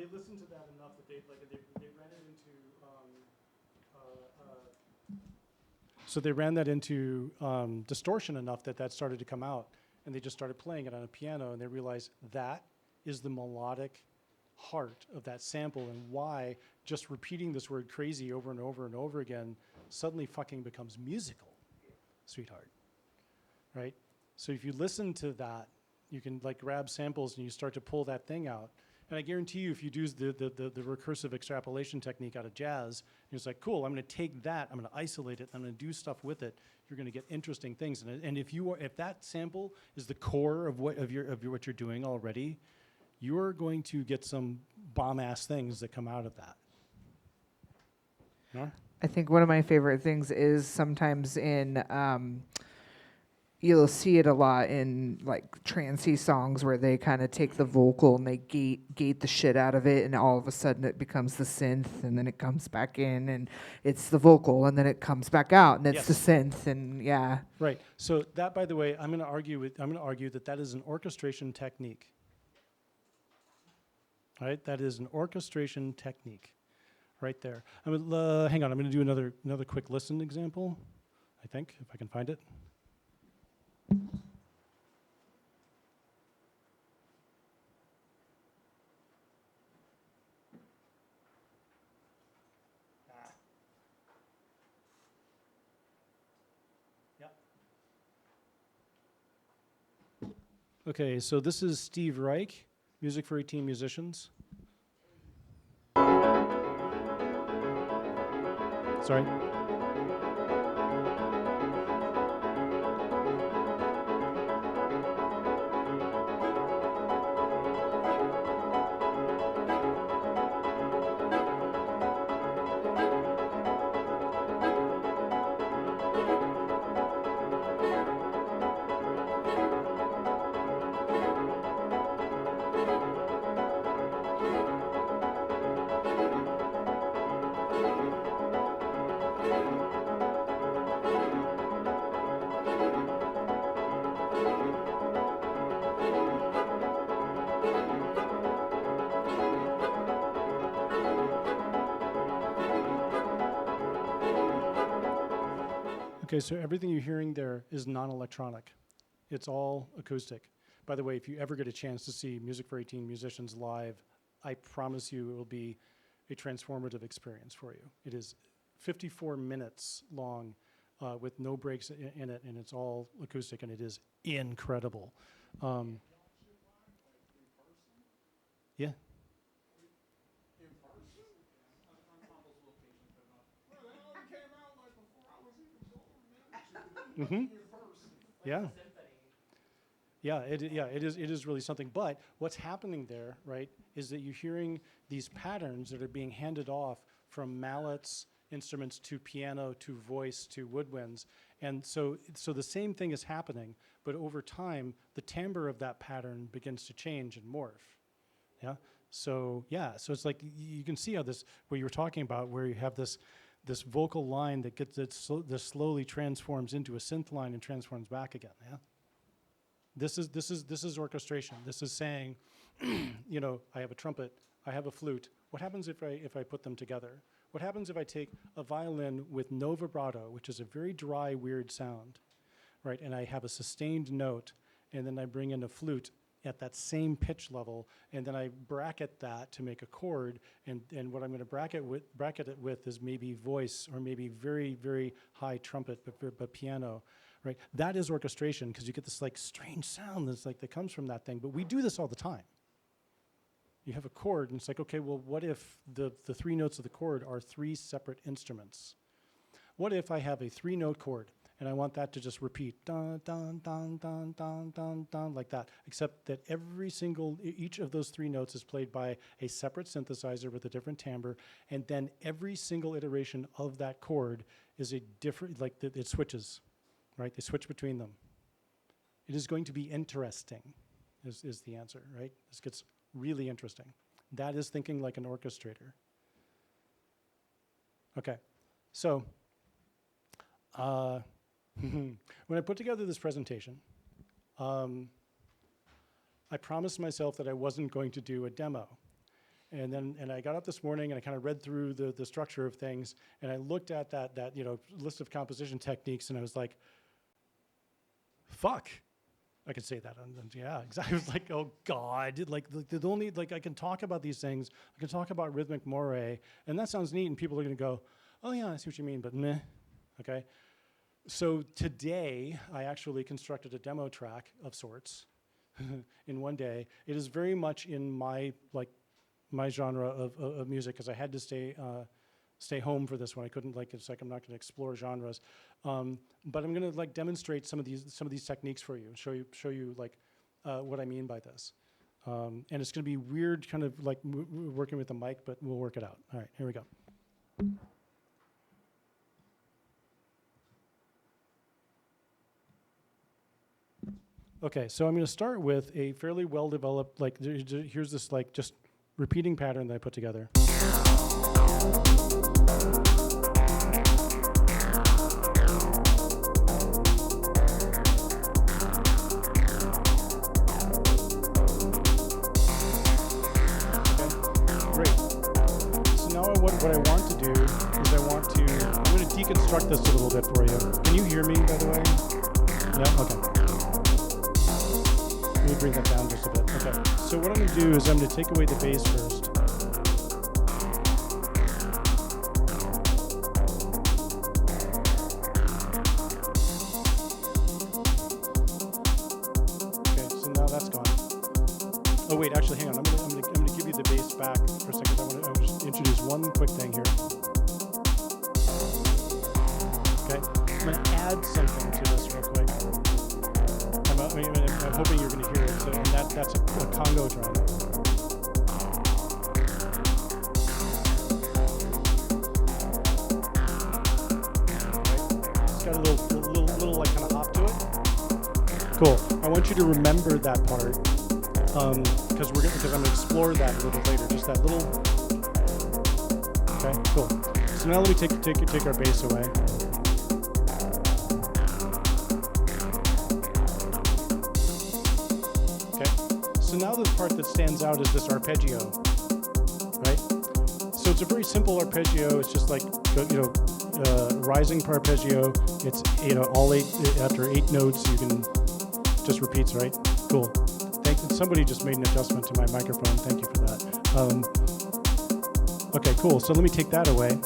they listened to that enough that they ran it into so they ran that into distortion enough that that started to come out, and they just started playing it on a piano, and they realized that is the melodic heart of that sample, and why just repeating this word crazy over and over and over again suddenly fucking becomes musical, sweetheart, right? So if you listen to that, you can like grab samples and you start to pull that thing out. And I guarantee you, if you do the recursive extrapolation technique out of jazz, it's like, cool, I'm going to take that, I'm going to isolate it, I'm going to do stuff with it. You're going to get interesting things. And if that sample is the core of what you're doing already, you're going to get some bomb-ass things that come out of that. No? I think one of my favorite things is sometimes in you'll see it a lot in like trancey songs where they kind of take the vocal and they gate the shit out of it, and all of a sudden it becomes the synth, and then it comes back in and it's the vocal, and then it comes back out and it's the synth, and yeah. Right. So that, by the way, I'm going to argue that is an orchestration technique. Right? That is an orchestration technique. Right there. Hang on. I'm going to do another quick listen example. I think if I can find it. Okay, so this is Steve Reich, Music for 18 Musicians. Sorry. Okay, so everything you're hearing there is non-electronic. It's all acoustic. By the way, if you ever get a chance to see Music for 18 Musicians live, I promise you it will be a transformative experience for you. It is 54 minutes long with no breaks in it, and it's all acoustic, and it is incredible. Yeah. Mm-hmm. Yeah. It is really something. But what's happening there, right, is that you're hearing these patterns that are being handed off from mallets, instruments to piano, to voice, to woodwinds. And so the same thing is happening, but over time, the timbre of that pattern begins to change and morph. Yeah. So it's like you can see how this, what you were talking about, where you have this vocal line that slowly transforms into a synth line and transforms back again. Yeah. This is orchestration. This is saying, I have a trumpet, I have a flute. What happens if I put them together? What happens if I take a violin with no vibrato, which is a very dry, weird sound, right? And I have a sustained note, and then I bring in a flute at that same pitch level, and then I bracket that to make a chord, and what I'm going to bracket it with is maybe voice, or maybe very, very high trumpet, but piano, right? That is orchestration, because you get this like strange sound that's like that comes from that thing. But we do this all the time. You have a chord, and it's like, okay, well, what if the three notes of the chord are three separate instruments? What if I have a 3-note chord, and I want that to just repeat, dun, dun, dun, dun, dun, dun, dun, like that, except that each of those 3 notes is played by a separate synthesizer with a different timbre, and then every single iteration of that chord is a different, it switches, right? They switch between them. It is going to be interesting, is the answer, right? This gets really interesting. That is thinking like an orchestrator. Okay, so when I put together this presentation, I promised myself that I wasn't going to do a demo. And I got up this morning and I kind of read through the structure of things, and I looked at that list of composition techniques, and I was like, fuck. I could say that. Yeah, exactly. I was like, oh God, like the only, like, I can talk about these things. I can talk about rhythmic moire, and that sounds neat, and people are going to go, oh yeah, I see what you mean, but meh. Okay. So today, I actually constructed a demo track of sorts in one day. It is very much in my genre of music, because I had to stay home for this one. I couldn't, it's like I'm not going to explore genres, but I'm going to demonstrate some of these techniques for you, show you what I mean by this, and it's going to be weird, kind of like working with the mic, but we'll work it out. All right, here we go. Okay, so I'm going to start with a fairly well-developed, here's this just repeating pattern that I put together. What I want to do is I'm going to deconstruct this a little bit for you. Can you hear me, by the way? Yeah, okay. Let me bring that down just a bit. Okay, so what I'm going to do is I'm going to take away the bass first. Okay, so now that's gone. Oh wait, actually, hang on. I'm going to give you the bass back for a second. I want to just introduce one quick thing here. Okay, I'm going to add something to this real quick. I'm hoping you're going to hear it. So, and that's a Congo drum. Right. It's got a little like kind of hop to it. Cool. I want you to remember that part. Because I'm going to explore that a little later. Just that little. Okay, cool. So now let me take our bass away. Okay. So now the part that stands out is this arpeggio, right? So it's a very simple arpeggio. It's just like rising arpeggio. It's all 8 after 8 notes. You can just repeats, right? Cool. Somebody just made an adjustment to my microphone. Thank you for that. Okay, cool. So let me take that away.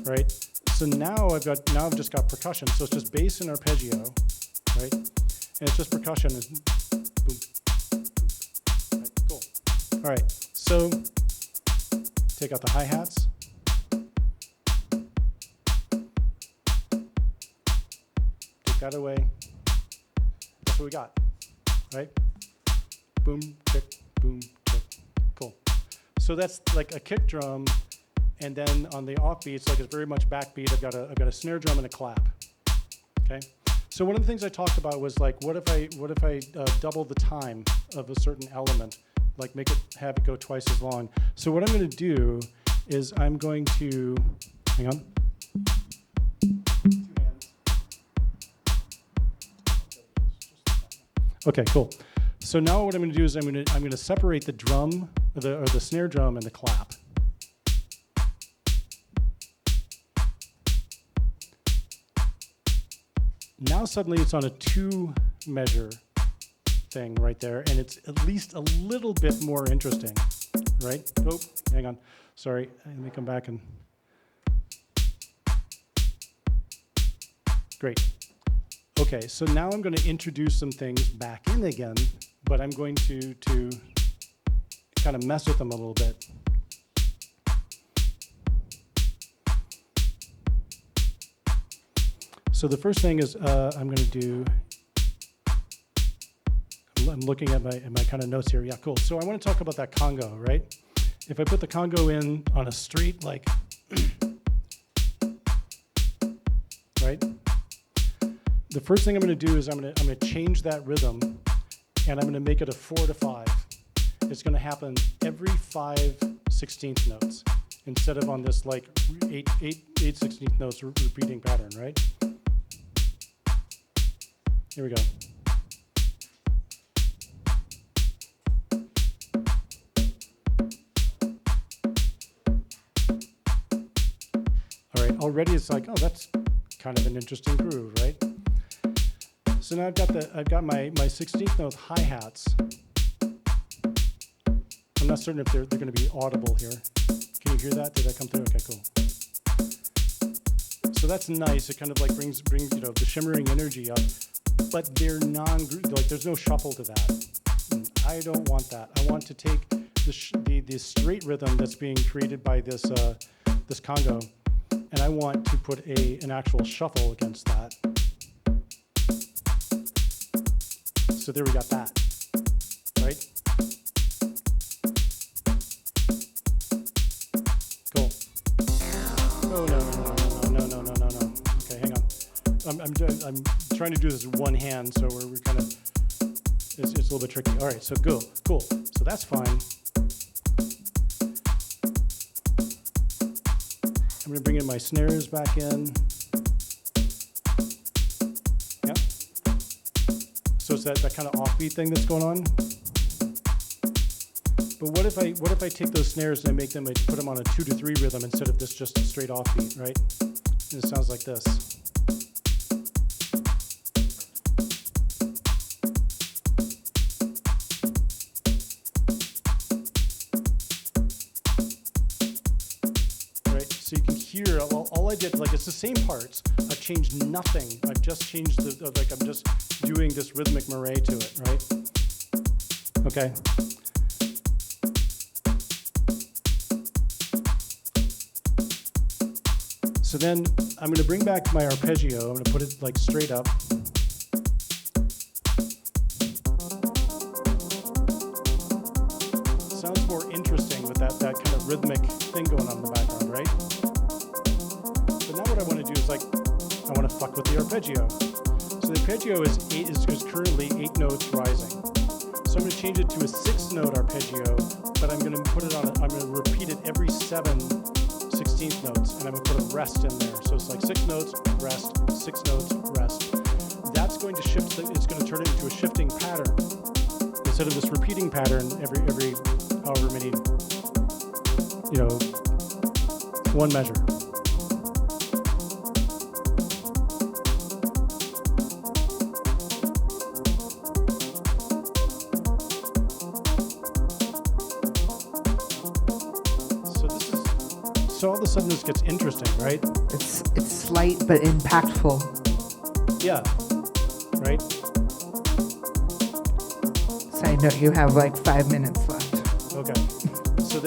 Right. So now I've just got percussion. So it's just bass and arpeggio, right? And it's just percussion. Boom. Boom. Right, cool. All right. So take out the hi-hats. Take that away. That's what we got, right? Boom, kick, boom, kick. Cool. So that's like a kick drum, and then on the offbeat, it's very much backbeat. I've got a snare drum and a clap. Okay. So one of the things I talked about was what if I double the time of a certain element, have it go twice as long. So what I'm going to do is I'm going to hang on. Okay, cool. So now what I'm going to do is I'm going to separate the drum, or the snare drum, and the clap. Now suddenly it's on a 2-measure thing right there, and it's at least a little bit more interesting, right? Oh, hang on. Sorry, let me come back and. Great. Okay, so now I'm going to introduce some things back in again, but I'm going to kind of mess with them a little bit. So the first thing is I'm going to do. I'm looking at my kind of notes here. Yeah, cool. So I want to talk about that Congo, right? If I put the Congo in on a street like, right? The first thing I'm going to do is I'm going to change that rhythm, and I'm going to make it a 4/5. It's going to happen every 5/16 notes instead of on this 8/16 notes repeating pattern, right? Here we go. already it's like, oh, that's kind of an interesting groove, right? So now I've got my 16th note hi-hats. I'm not certain if they're going to be audible here. Can you hear that? Did that come through? Okay, cool. So that's nice. It kind of like brings the shimmering energy up, but they're like there's no shuffle to that. And I don't want that. I want to take the straight rhythm that's being created by this this Congo, and I want to put an actual shuffle against that. So there we got that, right? Cool. Oh no. Okay, hang on. I'm trying to do this with one hand, so we're kind of it's a little bit tricky. All right, so cool. So that's fine. I'm going to bring in my snares back in. Yep. So it's that kind of offbeat thing that's going on. But what if I take those snares and I put them on a 2-3 rhythm instead of this just a straight offbeat, right? And it sounds like this. So you can hear, all I did, like it's the same parts. I've changed nothing. I've just changed I'm just doing this rhythmic moire to it, right? Okay. So then I'm going to bring back my arpeggio. I'm going to put it like straight up. Sounds more interesting with that kind of rhythmic thing going on in the background, right? But now what I want to do is I want to fuck with the arpeggio. So the arpeggio is currently 8 notes rising. So I'm going to change it to a 6-note arpeggio, but I'm going to repeat it every 7 16th notes, and I'm going to put a rest in there. So it's like 6 notes, rest, 6 notes, rest. That's going to shift, it's going to turn it into a shifting pattern. Instead of this repeating pattern every however many, one measure. So all of a sudden this gets interesting, right? It's slight but impactful. Yeah, right? So I know you have like 5 minutes left. Okay. So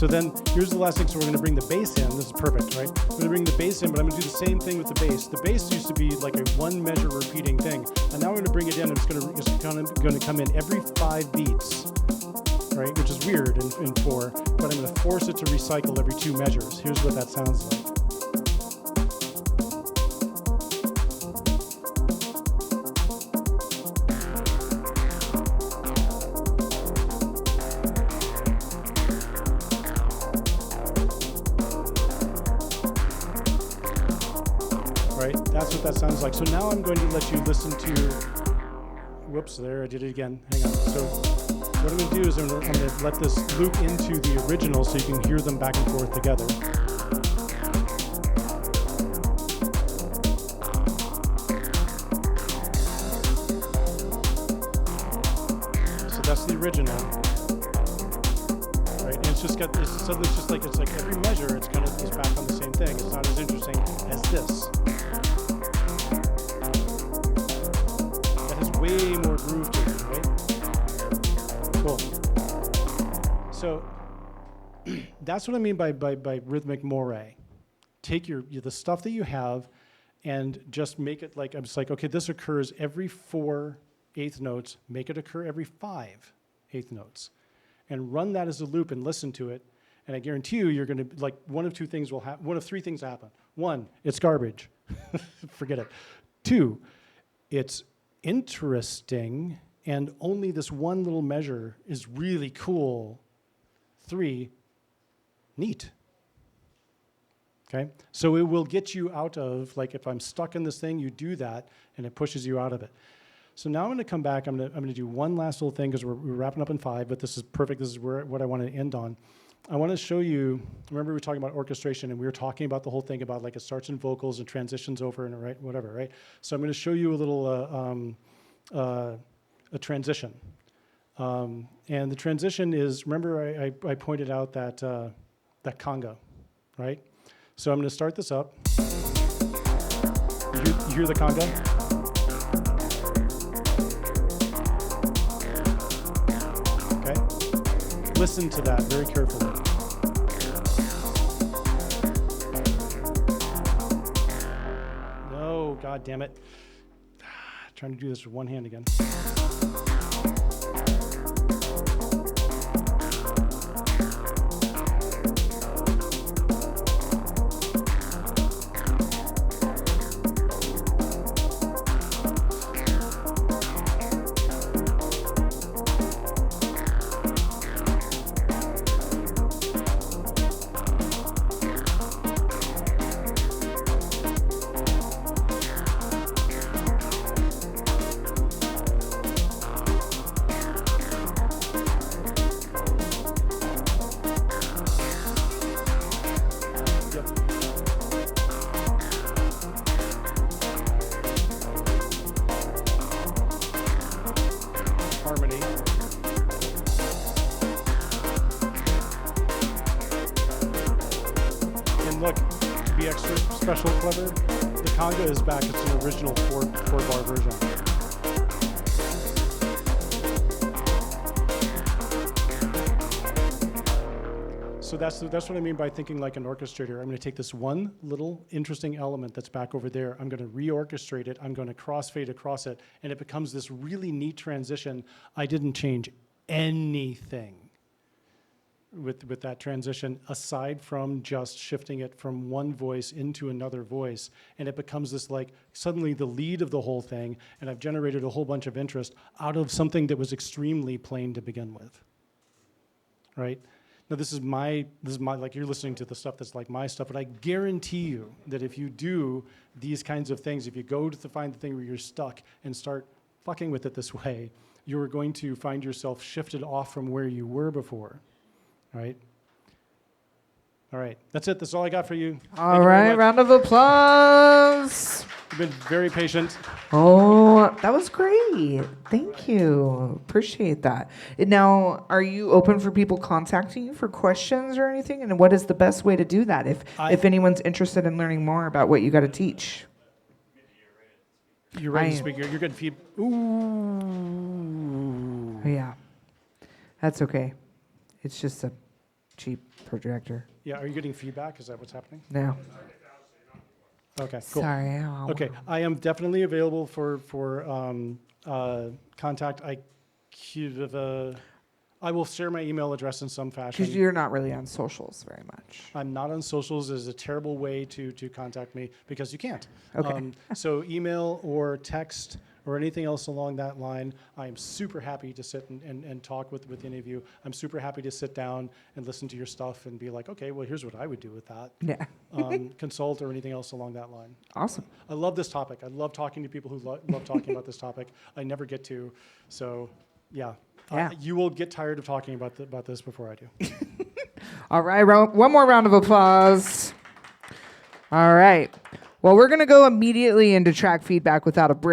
then here's the last thing. So we're going to bring the bass in. This is perfect, right? We're going to bring the bass in, but I'm going to do the same thing with the bass. The bass used to be like a 1 measure repeating thing. And now we're going to bring it in, and it's going to come in every 5 beats. Right, which is weird in 4, but I'm going to force it to recycle every 2 measures. Here's what that sounds like. Right, that's what that sounds like. So now I'm going to let you listen to, whoops, there, I did it again. Hang on. So what I'm going to do is I'm going to let this loop into the original so you can hear them back and forth together. So that's the original, right? And it's like every measure, it's back on the same thing. It's not as interesting as this. That has way more groove to it, right? Cool. So that's what I mean by rhythmic moire. Take the stuff that you have and just make it like, I'm just like, okay, this occurs every 4 eighth notes, make it occur every 5 eighth notes. And run that as a loop and listen to it. And I guarantee you're going to, like, one of 3 things happen. 1, it's garbage. Forget it. 2, it's interesting, and only this one little measure is really cool. 3, neat. Okay? So it will get you out of, like, if I'm stuck in this thing, you do that, and it pushes you out of it. So now I'm going to come back. I'm going to do one last little thing because we're wrapping up in 5, but this is perfect. This is what I want to end on. I want to show you, remember we were talking about orchestration and we were talking about the whole thing about like it starts in vocals and transitions over and right, whatever, right? So I'm going to show you a little a transition. And the transition is, remember I pointed out that, that conga, right? So I'm going to start this up. You hear the conga? Okay. Listen to that very carefully. No, God damn it. Trying to do this with one hand again. Harmony. And look, to be extra special clever, the conga is back. It's an original four-bar version. So that's what I mean by thinking like an orchestrator. I'm going to take this one little interesting element that's back over there. I'm going to reorchestrate it. I'm going to crossfade across it, and it becomes this really neat transition. I didn't change anything with that transition aside from just shifting it from one voice into another voice, and it becomes this like suddenly the lead of the whole thing, and I've generated a whole bunch of interest out of something that was extremely plain to begin with, right? Now this is my, like you're listening to the stuff that's like my stuff, but I guarantee you that if you do these kinds of things, if you go to find the thing where you're stuck and start fucking with it this way, you're going to find yourself shifted off from where you were before, right? All right, that's it. That's all I got for you. All right, round of applause. You've been very patient. Oh, that was great. Thank you. Appreciate that. And now, are you open for people contacting you for questions or anything? And what is the best way to do that if anyone's interested in learning more about what you got to teach? You're ready to speak. You're getting feedback. Ooh. Yeah, that's okay. It's just a cheap projector. Yeah, are you getting feedback? Is that what's happening? No. Okay, cool. Sorry. Okay, I am definitely available for contact. I will share my email address in some fashion. Because you're not really on socials very much. I'm not on socials. Is a terrible way to contact me because you can't. Okay. So email or text or anything else along that line, I am super happy to sit and talk with any of you. I'm super happy to sit down and listen to your stuff and be like, okay, well, here's what I would do with that. Yeah. Consult or anything else along that line. Awesome. I love this topic. I love talking to people who love talking about this topic. I never get to, so yeah. You will get tired of talking about this before I do. All right, one more round of applause. All right. Well, we're going to go immediately into track feedback without a break.